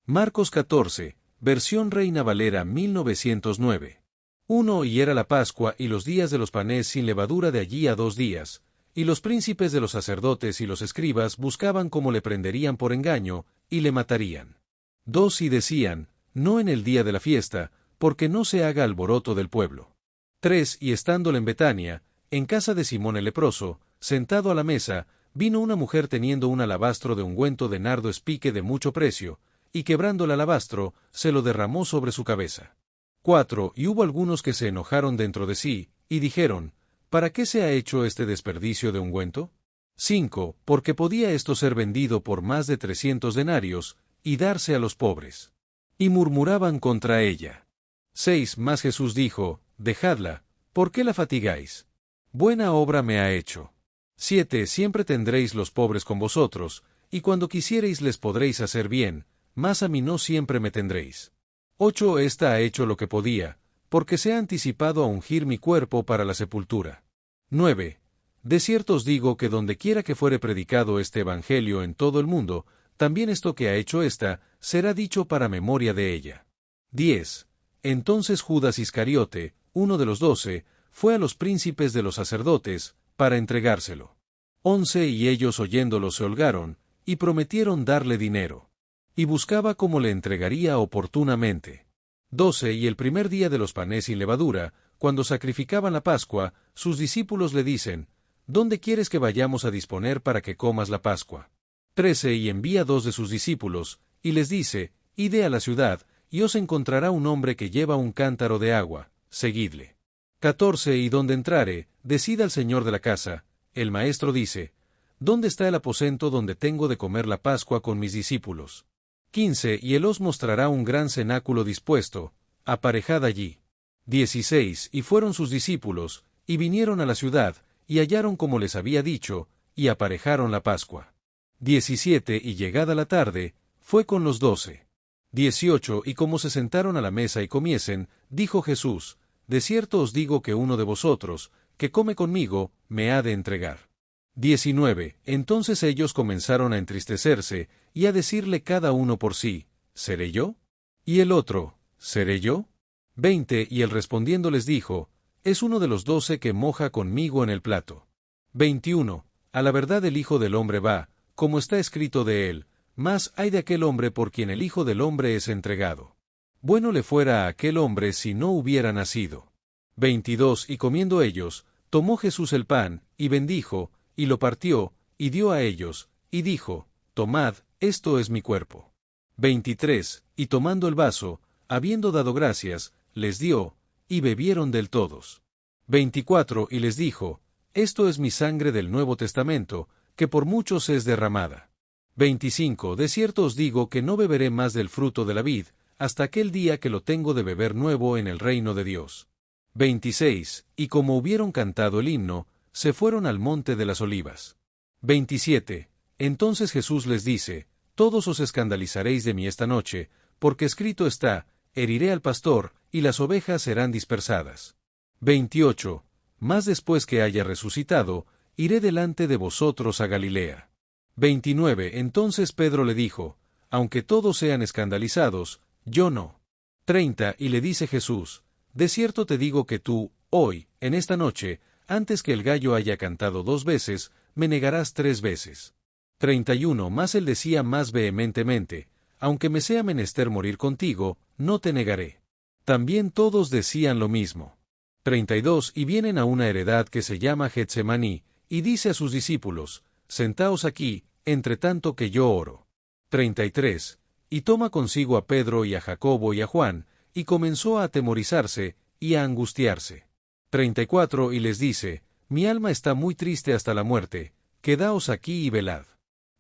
Marcos 14, versión Reina Valera 1909. 1 Y era la Pascua y los días de los panes sin levadura de allí a 2 días, y los príncipes de los sacerdotes y los escribas buscaban cómo le prenderían por engaño, y le matarían. 2 Y decían, no en el día de la fiesta, porque no se haga alboroto del pueblo. 3 Y estándole en Betania, en casa de Simón el leproso, sentado a la mesa, vino una mujer teniendo un alabastro de ungüento de nardo espique de mucho precio, y quebrando el alabastro, se lo derramó sobre su cabeza. 4 Y hubo algunos que se enojaron dentro de sí, y dijeron, ¿para qué se ha hecho este desperdicio de ungüento? 5 Porque podía esto ser vendido por más de 300 denarios, y darse a los pobres. Y murmuraban contra ella. 6 Mas Jesús dijo, dejadla, ¿por qué la fatigáis? Buena obra me ha hecho. 7 Siempre tendréis los pobres con vosotros, y cuando quisiereis les podréis hacer bien, mas a mí no siempre me tendréis. 8 Esta ha hecho lo que podía, porque se ha anticipado a ungir mi cuerpo para la sepultura. 9 De cierto os digo que donde quiera que fuere predicado este evangelio en todo el mundo, también esto que ha hecho ésta, será dicho para memoria de ella. 10 Entonces Judas Iscariote, uno de los 12, fue a los príncipes de los sacerdotes, para entregárselo. 11 Y ellos oyéndolo se holgaron, y prometieron darle dinero. Y buscaba cómo le entregaría oportunamente. 12 Y el primer día de los panes sin levadura, cuando sacrificaban la Pascua, sus discípulos le dicen, ¿dónde quieres que vayamos a disponer para que comas la Pascua? 13 Y envía 2 de sus discípulos, y les dice, id a la ciudad, y os encontrará un hombre que lleva un cántaro de agua, seguidle. 14 Y donde entrare, decid al señor de la casa, el maestro dice, ¿dónde está el aposento donde tengo de comer la Pascua con mis discípulos? 15 Y él os mostrará un gran cenáculo dispuesto, aparejad allí. 16 Y fueron sus discípulos, y vinieron a la ciudad, y hallaron como les había dicho, y aparejaron la Pascua. 17 Y llegada la tarde, fue con los 12. 18 Y como se sentaron a la mesa y comiesen, dijo Jesús, de cierto os digo que uno de vosotros, que come conmigo, me ha de entregar. 19 Entonces ellos comenzaron a entristecerse, y a decirle cada uno por sí, ¿seré yo? Y el otro, ¿seré yo? 20 Y él respondiendo les dijo, es uno de los 12 que moja conmigo en el plato. 21 A la verdad el Hijo del Hombre va, como está escrito de él, mas hay de aquel hombre por quien el Hijo del Hombre es entregado. Bueno le fuera a aquel hombre si no hubiera nacido. 22 Y comiendo ellos, tomó Jesús el pan, y bendijo, y lo partió, y dio a ellos, y dijo, tomad, esto es mi cuerpo. 23 Y tomando el vaso, habiendo dado gracias, les dio, y bebieron del todos. 24 Y les dijo, esto es mi sangre del Nuevo Testamento, que por muchos es derramada. 25 De cierto os digo que no beberé más del fruto de la vid, hasta aquel día que lo tengo de beber nuevo en el reino de Dios. 26 Y como hubieron cantado el himno, se fueron al monte de las olivas. 27 Entonces Jesús les dice, todos os escandalizaréis de mí esta noche, porque escrito está, heriré al pastor, y las ovejas serán dispersadas. 28 Mas después que haya resucitado, iré delante de vosotros a Galilea. 29 Entonces Pedro le dijo, aunque todos sean escandalizados, yo no. 30 Y le dice Jesús, de cierto te digo que tú, hoy, en esta noche, antes que el gallo haya cantado 2 veces, me negarás 3 veces. 31 Mas él decía más vehementemente, aunque me sea menester morir contigo, no te negaré. También todos decían lo mismo. 32 Y vienen a una heredad que se llama Getsemaní, y dice a sus discípulos, sentaos aquí, entre tanto que yo oro. 33. Y toma consigo a Pedro y a Jacobo y a Juan, y comenzó a atemorizarse y a angustiarse. 34. Y les dice: Mi alma está muy triste hasta la muerte, quedaos aquí y velad.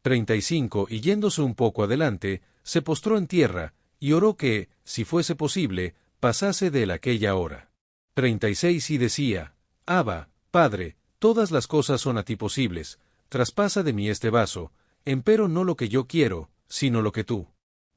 35. Y yéndose un poco adelante, se postró en tierra, y oró que, si fuese posible, pasase de él aquella hora. 36. Y decía: Abba, Padre, todas las cosas son a ti posibles, traspasa de mí este vaso, empero no lo que yo quiero, sino lo que tú.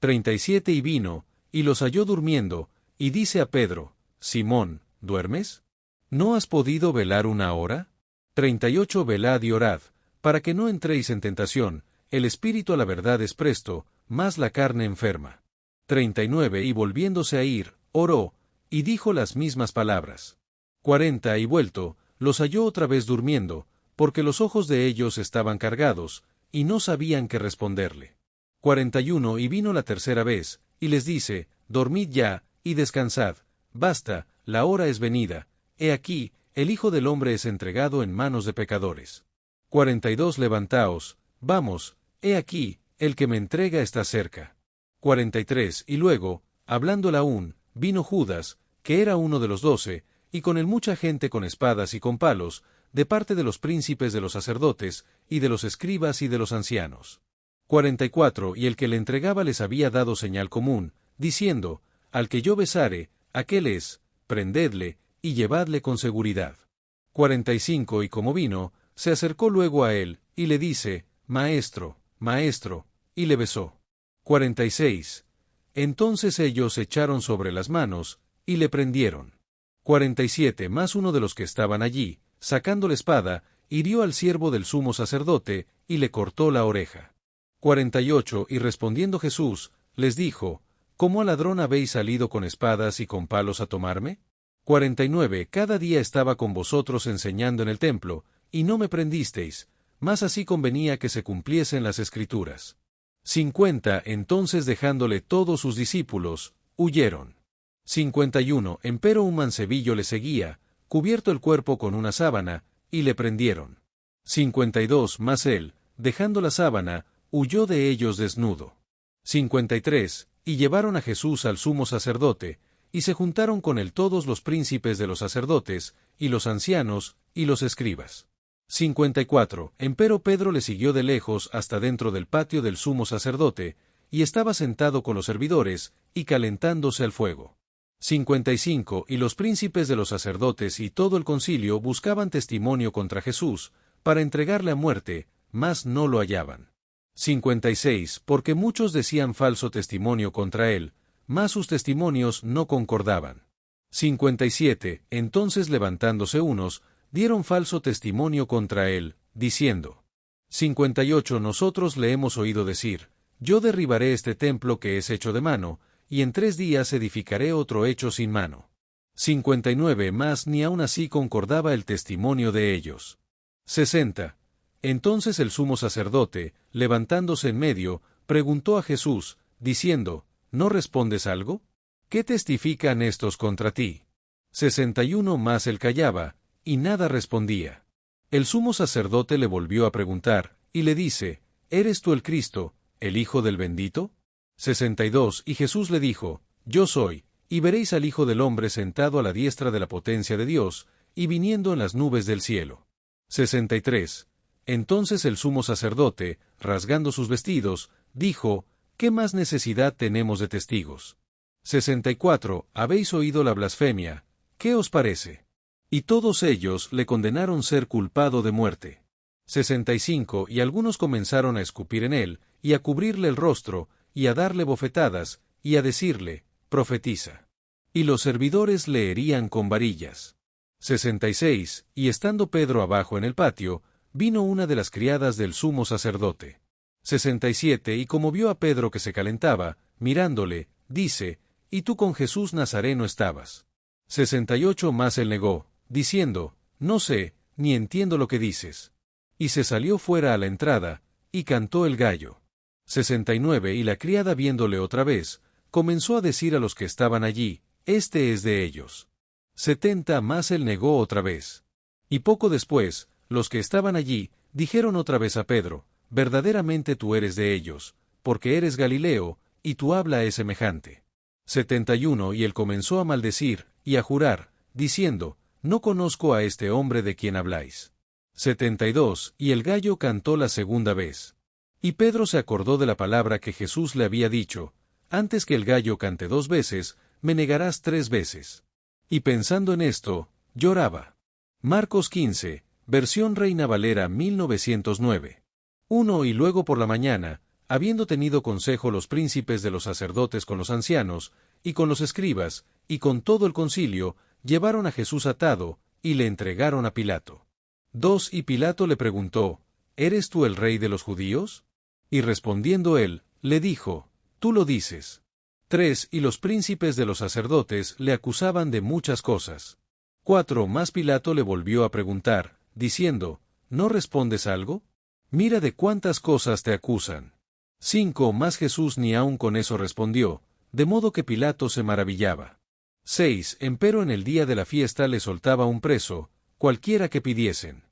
37. Y vino, y los halló durmiendo, y dice a Pedro: Simón, ¿duermes? ¿No has podido velar una hora? 38. Velad y orad, para que no entréis en tentación, el espíritu a la verdad es presto, mas la carne enferma. 39. Y volviéndose a ir, oró, y dijo las mismas palabras. 40. Y vuelto, los halló otra vez durmiendo, porque los ojos de ellos estaban cargados, y no sabían qué responderle. 41. Y vino la tercera vez, y les dice: Dormid ya, y descansad, basta, la hora es venida, he aquí, el Hijo del Hombre es entregado en manos de pecadores. 42. Levantaos, vamos, he aquí, el que me entrega está cerca. 43. Y luego, hablándole aún, vino Judas, que era uno de los 12, y con él mucha gente con espadas y con palos, de parte de los príncipes de los sacerdotes, y de los escribas y de los ancianos. 44. Y el que le entregaba les había dado señal común, diciendo: Al que yo besare, aquel es, prendedle, y llevadle con seguridad. 45. Y como vino, se acercó luego a él, y le dice: Maestro, Maestro, y le besó. 46. Entonces ellos echaron sobre las manos, y le prendieron. 47. Mas uno de los que estaban allí, sacando la espada, hirió al siervo del sumo sacerdote, y le cortó la oreja. 48. Y respondiendo Jesús, les dijo: ¿Cómo al ladrón habéis salido con espadas y con palos a tomarme? 49. Cada día estaba con vosotros enseñando en el templo, y no me prendisteis, mas así convenía que se cumpliesen las Escrituras. 50. Entonces dejándole todos sus discípulos, huyeron. 51. Empero un mancebillo le seguía, cubierto el cuerpo con una sábana, y le prendieron. 52. Mas él, dejando la sábana, huyó de ellos desnudo. 53. Y llevaron a Jesús al sumo sacerdote, y se juntaron con él todos los príncipes de los sacerdotes, y los ancianos, y los escribas. 54. Empero Pedro le siguió de lejos hasta dentro del patio del sumo sacerdote, y estaba sentado con los servidores, y calentándose al fuego. 55. Y los príncipes de los sacerdotes y todo el concilio buscaban testimonio contra Jesús, para entregarle a muerte, mas no lo hallaban. 56. Porque muchos decían falso testimonio contra él, mas sus testimonios no concordaban. 57. Entonces levantándose unos, dieron falso testimonio contra él, diciendo: 58. Nosotros le hemos oído decir: Yo derribaré este templo que es hecho de mano, y en 3 días edificaré otro hecho sin mano. 59. Mas ni aun así concordaba el testimonio de ellos. 60. Entonces el sumo sacerdote, levantándose en medio, preguntó a Jesús, diciendo: ¿No respondes algo? ¿Qué testifican estos contra ti? 61. Mas él callaba, y nada respondía. El sumo sacerdote le volvió a preguntar, y le dice: ¿Eres tú el Cristo, el Hijo del Bendito? 62. Y Jesús le dijo: Yo soy, y veréis al Hijo del Hombre sentado a la diestra de la potencia de Dios, y viniendo en las nubes del cielo. 63. Entonces el sumo sacerdote, rasgando sus vestidos, dijo: ¿Qué más necesidad tenemos de testigos? 64. Habéis oído la blasfemia, ¿qué os parece? Y todos ellos le condenaron ser culpado de muerte. 65. Y algunos comenzaron a escupir en él, y a cubrirle el rostro, y a darle bofetadas, y a decirle: profetiza. Y los servidores le herían con varillas. 66. Y estando Pedro abajo en el patio, vino una de las criadas del sumo sacerdote. 67. Y como vio a Pedro que se calentaba, mirándole, dice: ¿Y tú con Jesús Nazareno estabas? 68. Mas él negó, diciendo: No sé, ni entiendo lo que dices. Y se salió fuera a la entrada, y cantó el gallo. 69. Y la criada viéndole otra vez, comenzó a decir a los que estaban allí: Este es de ellos. 70. Mas él negó otra vez. Y poco después, los que estaban allí, dijeron otra vez a Pedro: verdaderamente tú eres de ellos, porque eres Galileo, y tu habla es semejante. 71 Y él comenzó a maldecir, y a jurar, diciendo, no conozco a este hombre de quien habláis. 72 Y el gallo cantó la segunda vez. Y Pedro se acordó de la palabra que Jesús le había dicho, antes que el gallo cante 2 veces, me negarás 3 veces. Y pensando en esto, lloraba. Marcos 15, versión Reina Valera 1909. 1 Y luego por la mañana, habiendo tenido consejo los príncipes de los sacerdotes con los ancianos, y con los escribas, y con todo el concilio, llevaron a Jesús atado, y le entregaron a Pilato. 2 Y Pilato le preguntó, ¿eres tú el rey de los judíos? Y respondiendo él, le dijo, tú lo dices. 3 Y los príncipes de los sacerdotes le acusaban de muchas cosas. 4 Más Pilato le volvió a preguntar, diciendo, ¿no respondes algo? Mira de cuántas cosas te acusan. 5 Más Jesús ni aun con eso respondió, de modo que Pilato se maravillaba. 6 Empero en el día de la fiesta le soltaba un preso, cualquiera que pidiesen.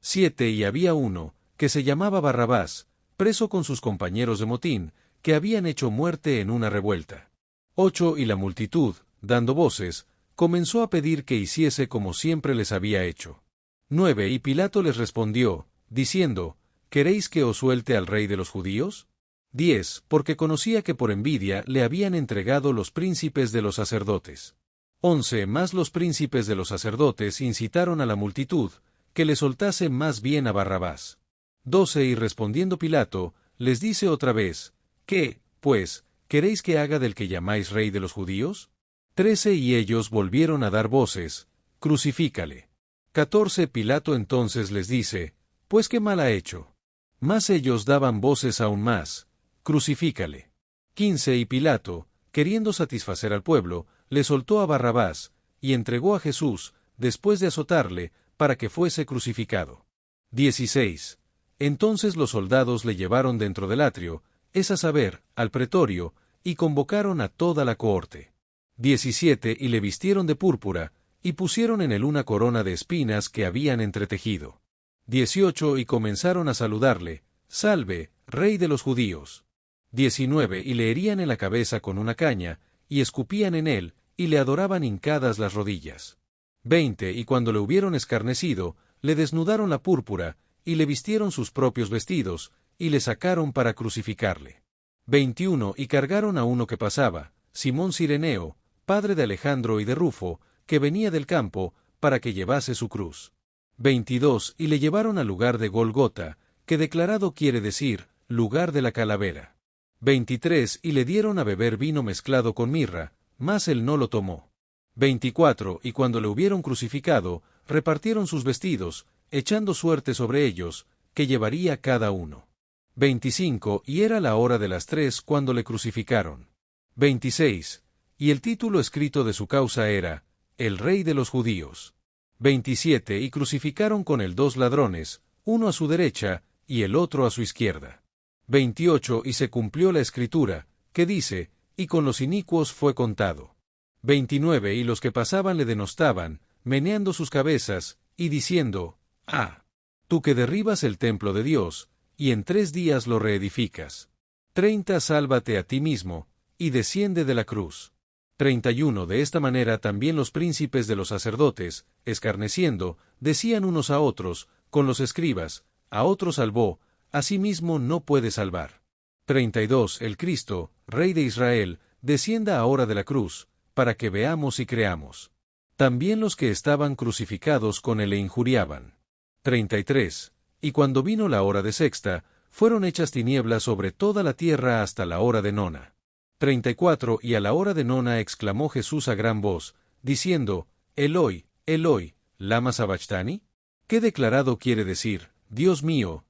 7 Y había uno, que se llamaba Barrabás, preso con sus compañeros de motín, que habían hecho muerte en una revuelta. 8 Y la multitud, dando voces, comenzó a pedir que hiciese como siempre les había hecho. 9 Y Pilato les respondió, diciendo, ¿queréis que os suelte al rey de los judíos? 10 Porque conocía que por envidia le habían entregado los príncipes de los sacerdotes. 11 Más los príncipes de los sacerdotes incitaron a la multitud, que le soltase más bien a Barrabás. 12 Y respondiendo Pilato, les dice otra vez, ¿qué, pues, queréis que haga del que llamáis rey de los judíos? 13 Y ellos volvieron a dar voces, crucifícale. 14 Pilato entonces les dice, pues qué mal ha hecho. Mas ellos daban voces aún más, crucifícale. 15 Y Pilato, queriendo satisfacer al pueblo, le soltó a Barrabás, y entregó a Jesús, después de azotarle, para que fuese crucificado. 16 Entonces los soldados le llevaron dentro del atrio, es a saber, al pretorio, y convocaron a toda la cohorte. 17 Y le vistieron de púrpura, y pusieron en él una corona de espinas que habían entretejido. 18 Y comenzaron a saludarle, salve, rey de los judíos. 19 Y le herían en la cabeza con una caña, y escupían en él, y le adoraban hincadas las rodillas. 20 Y cuando le hubieron escarnecido, le desnudaron la púrpura, y le vistieron sus propios vestidos, y le sacaron para crucificarle. 21 Y cargaron a uno que pasaba, Simón Cireneo, padre de Alejandro y de Rufo, que venía del campo, para que llevase su cruz. 22 Y le llevaron al lugar de Golgota, que declarado quiere decir, lugar de la calavera. 23 Y le dieron a beber vino mezclado con mirra, mas él no lo tomó. 24 Y cuando le hubieron crucificado, repartieron sus vestidos, echando suerte sobre ellos, que llevaría cada uno. 25 Y era la hora de las 3 cuando le crucificaron. 26 Y el título escrito de su causa era, El Rey de los Judíos. 27 Y crucificaron con él 2 ladrones, uno a su derecha, y el otro a su izquierda. 28 Y se cumplió la escritura, que dice, y con los inicuos fue contado. 29 Y los que pasaban le denostaban, meneando sus cabezas, y diciendo, ah, tú que derribas el templo de Dios, y en 3 días lo reedificas. 30 Sálvate a ti mismo, y desciende de la cruz. 31 De esta manera también los príncipes de los sacerdotes, escarneciendo, decían unos a otros, con los escribas, a otro salvó, a sí mismo no puede salvar. 32 El Cristo, Rey de Israel, descienda ahora de la cruz, para que veamos y creamos. También los que estaban crucificados con él le injuriaban. 33 Y cuando vino la hora de sexta, fueron hechas tinieblas sobre toda la tierra hasta la hora de nona. 34 Y a la hora de nona exclamó Jesús a gran voz, diciendo, Eloi, Eloi, lama sabachthani? ¿Qué declarado quiere decir, Dios mío,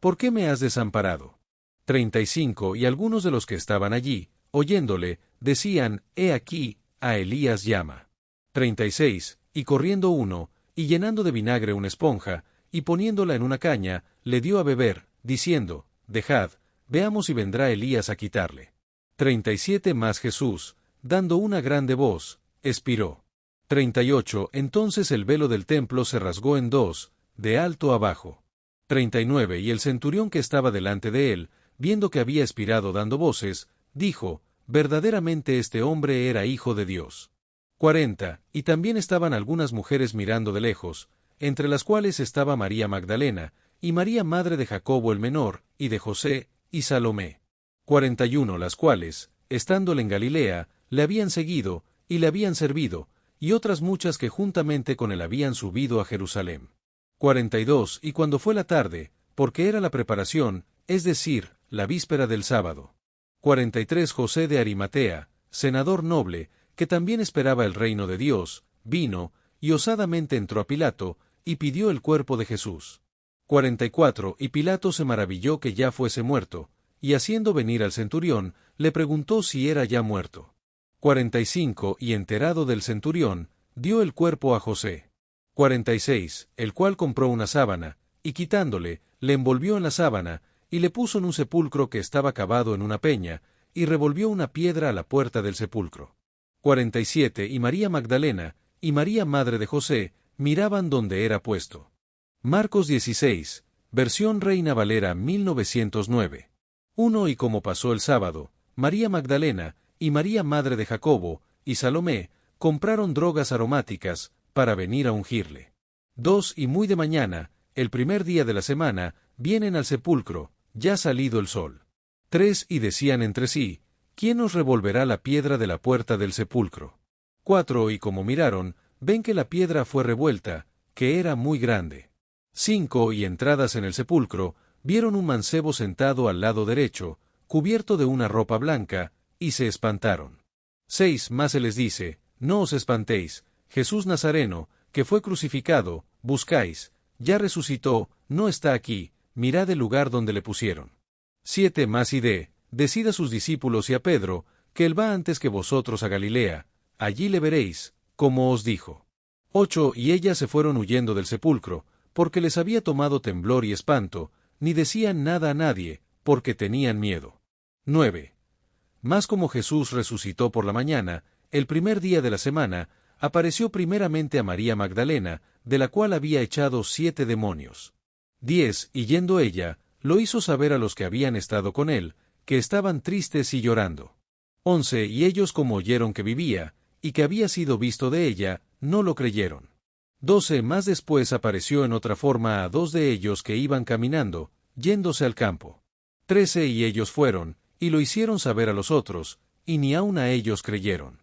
¿por qué me has desamparado? 35 Y algunos de los que estaban allí, oyéndole, decían, He aquí, a Elías llama. 36 Y corriendo uno, y llenando de vinagre una esponja, y poniéndola en una caña, le dio a beber, diciendo, Dejad, veamos si vendrá Elías a quitarle. 37 Mas Jesús, dando una grande voz, expiró. 38 Entonces el velo del templo se rasgó en 2, de alto a bajo. 39. Y el centurión que estaba delante de él, viendo que había expirado dando voces, dijo, verdaderamente este hombre era hijo de Dios. 40. Y también estaban algunas mujeres mirando de lejos, entre las cuales estaba María Magdalena, y María madre de Jacobo el menor, y de José, y Salomé. 41. Las cuales, estándole en Galilea, le habían seguido, y le habían servido, y otras muchas que juntamente con él habían subido a Jerusalén. 42. Y cuando fue la tarde, porque era la preparación, es decir, la víspera del sábado. 43. José de Arimatea, senador noble, que también esperaba el reino de Dios, vino, y osadamente entró a Pilato, y pidió el cuerpo de Jesús. 44. Y Pilato se maravilló que ya fuese muerto, y haciendo venir al centurión, le preguntó si era ya muerto. 45. Y enterado del centurión, dio el cuerpo a José. 46. El cual compró una sábana, y quitándole, le envolvió en la sábana, y le puso en un sepulcro que estaba cavado en una peña, y revolvió una piedra a la puerta del sepulcro. 47. Y María Magdalena, y María madre de José, miraban donde era puesto. Marcos 16, versión Reina Valera 1909. 1. Y como pasó el sábado, María Magdalena, y María madre de Jacobo, y Salomé, compraron drogas aromáticas, para venir a ungirle. 2. Y muy de mañana, el primer día de la semana, vienen al sepulcro, ya salido el sol. 3. Y decían entre sí, ¿quién nos revolverá la piedra de la puerta del sepulcro? 4. Y como miraron, ven que la piedra fue revuelta, que era muy grande. 5. Y entradas en el sepulcro, vieron un mancebo sentado al lado derecho, cubierto de una ropa blanca, y se espantaron. 6. Mas se les dice, no os espantéis, Jesús Nazareno, que fue crucificado, buscáis, ya resucitó, no está aquí, mirad el lugar donde le pusieron. 7. Mas decid a sus discípulos y a Pedro, que él va antes que vosotros a Galilea, allí le veréis, como os dijo. 8. Y ellas se fueron huyendo del sepulcro, porque les había tomado temblor y espanto, ni decían nada a nadie, porque tenían miedo. 9. Mas como Jesús resucitó por la mañana, el primer día de la semana, apareció primeramente a María Magdalena, de la cual había echado 7 demonios. 10. Y yendo ella, lo hizo saber a los que habían estado con él, que estaban tristes y llorando. 11. Y ellos como oyeron que vivía, y que había sido visto de ella, no lo creyeron. 12. Más después apareció en otra forma a 2 de ellos que iban caminando, yéndose al campo. 13. Y ellos fueron, y lo hicieron saber a los otros, y ni aun a ellos creyeron.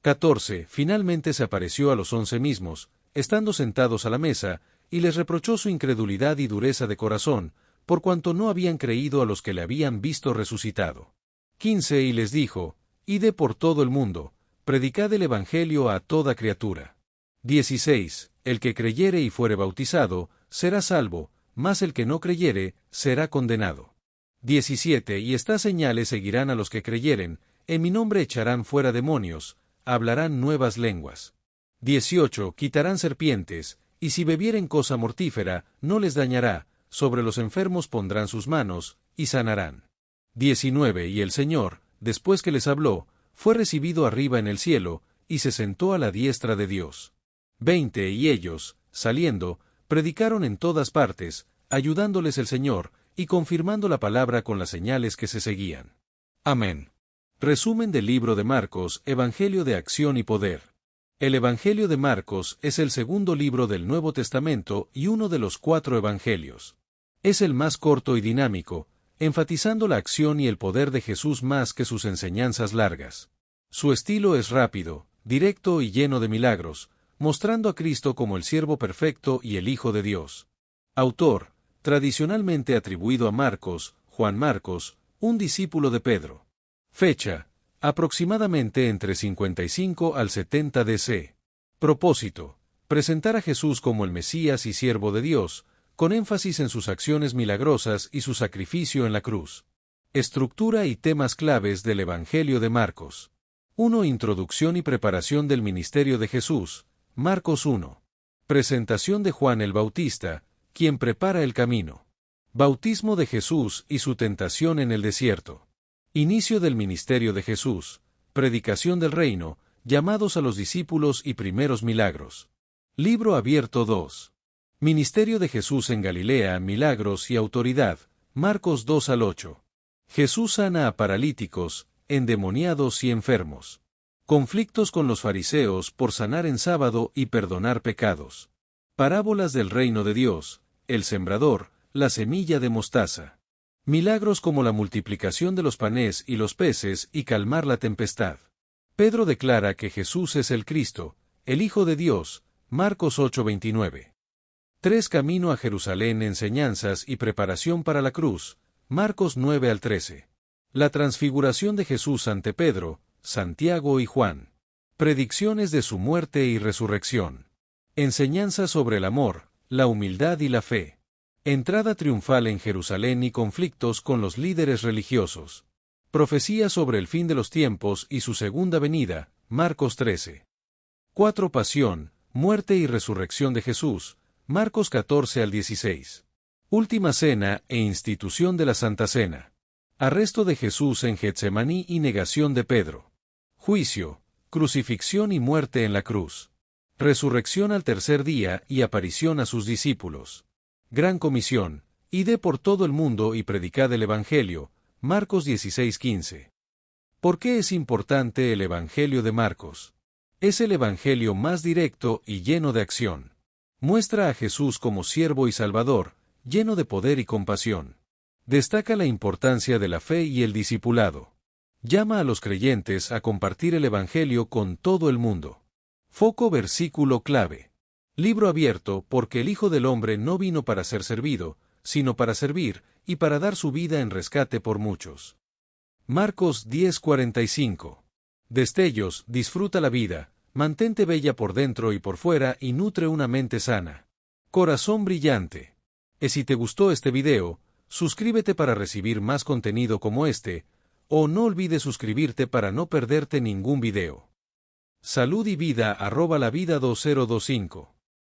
14. Finalmente se apareció a los 11 mismos, estando sentados a la mesa, y les reprochó su incredulidad y dureza de corazón, por cuanto no habían creído a los que le habían visto resucitado. 15. Y les dijo, ide por todo el mundo, predicad el Evangelio a toda criatura. 16. El que creyere y fuere bautizado, será salvo, mas el que no creyere, será condenado. 17. Y estas señales seguirán a los que creyeren, en mi nombre echarán fuera demonios, hablarán nuevas lenguas. 18. Quitarán serpientes, y si bebieren cosa mortífera, no les dañará, sobre los enfermos pondrán sus manos, y sanarán. 19. Y el Señor, después que les habló, fue recibido arriba en el cielo, y se sentó a la diestra de Dios. 20. Y ellos, saliendo, predicaron en todas partes, ayudándoles el Señor, y confirmando la palabra con las señales que se seguían. Amén. Resumen del libro de Marcos, Evangelio de acción y poder. El Evangelio de Marcos es el segundo libro del Nuevo Testamento y uno de los 4 evangelios. Es el más corto y dinámico, enfatizando la acción y el poder de Jesús más que sus enseñanzas largas. Su estilo es rápido, directo y lleno de milagros, mostrando a Cristo como el siervo perfecto y el Hijo de Dios. Autor, tradicionalmente atribuido a Marcos, Juan Marcos, un discípulo de Pedro. Fecha, aproximadamente entre 55 al 70 DC. Propósito, presentar a Jesús como el Mesías y siervo de Dios, con énfasis en sus acciones milagrosas y su sacrificio en la cruz. Estructura y temas claves del Evangelio de Marcos. 1. Introducción y preparación del ministerio de Jesús, Marcos 1. Presentación de Juan el Bautista, quien prepara el camino. Bautismo de Jesús y su tentación en el desierto. Inicio del ministerio de Jesús, predicación del reino, llamados a los discípulos y primeros milagros. Libro abierto 2. Ministerio de Jesús en Galilea, milagros y autoridad, Marcos 2 al 8. Jesús sana a paralíticos, endemoniados y enfermos. Conflictos con los fariseos por sanar en sábado y perdonar pecados. Parábolas del reino de Dios, el sembrador, la semilla de mostaza. Milagros como la multiplicación de los panes y los peces y calmar la tempestad. Pedro declara que Jesús es el Cristo, el Hijo de Dios, Marcos 8:29. 3 Camino a Jerusalén, enseñanzas y preparación para la cruz, Marcos 9 al 13. La transfiguración de Jesús ante Pedro, Santiago y Juan. Predicciones de su muerte y resurrección. Enseñanza sobre el amor, la humildad y la fe. Entrada triunfal en Jerusalén y conflictos con los líderes religiosos. Profecía sobre el fin de los tiempos y su segunda venida, Marcos 13. 4 Pasión, muerte y resurrección de Jesús, Marcos 14 al 16. Última Cena e institución de la Santa Cena. Arresto de Jesús en Getsemaní y negación de Pedro. Juicio, crucifixión y muerte en la cruz. Resurrección al tercer día y aparición a sus discípulos. Gran Comisión, id por todo el mundo y predicad el Evangelio, Marcos 16:15. ¿Por qué es importante el Evangelio de Marcos? Es el Evangelio más directo y lleno de acción. Muestra a Jesús como siervo y salvador, lleno de poder y compasión. Destaca la importancia de la fe y el discipulado. Llama a los creyentes a compartir el Evangelio con todo el mundo. Foco versículo clave. Libro abierto, porque el Hijo del Hombre no vino para ser servido, sino para servir, y para dar su vida en rescate por muchos. Marcos 10:45. Destellos, disfruta la vida, mantente bella por dentro y por fuera y nutre una mente sana. Corazón brillante. Y si te gustó este video, suscríbete para recibir más contenido como este, o no olvides suscribirte para no perderte ningún video. Salud y vida @lavida2025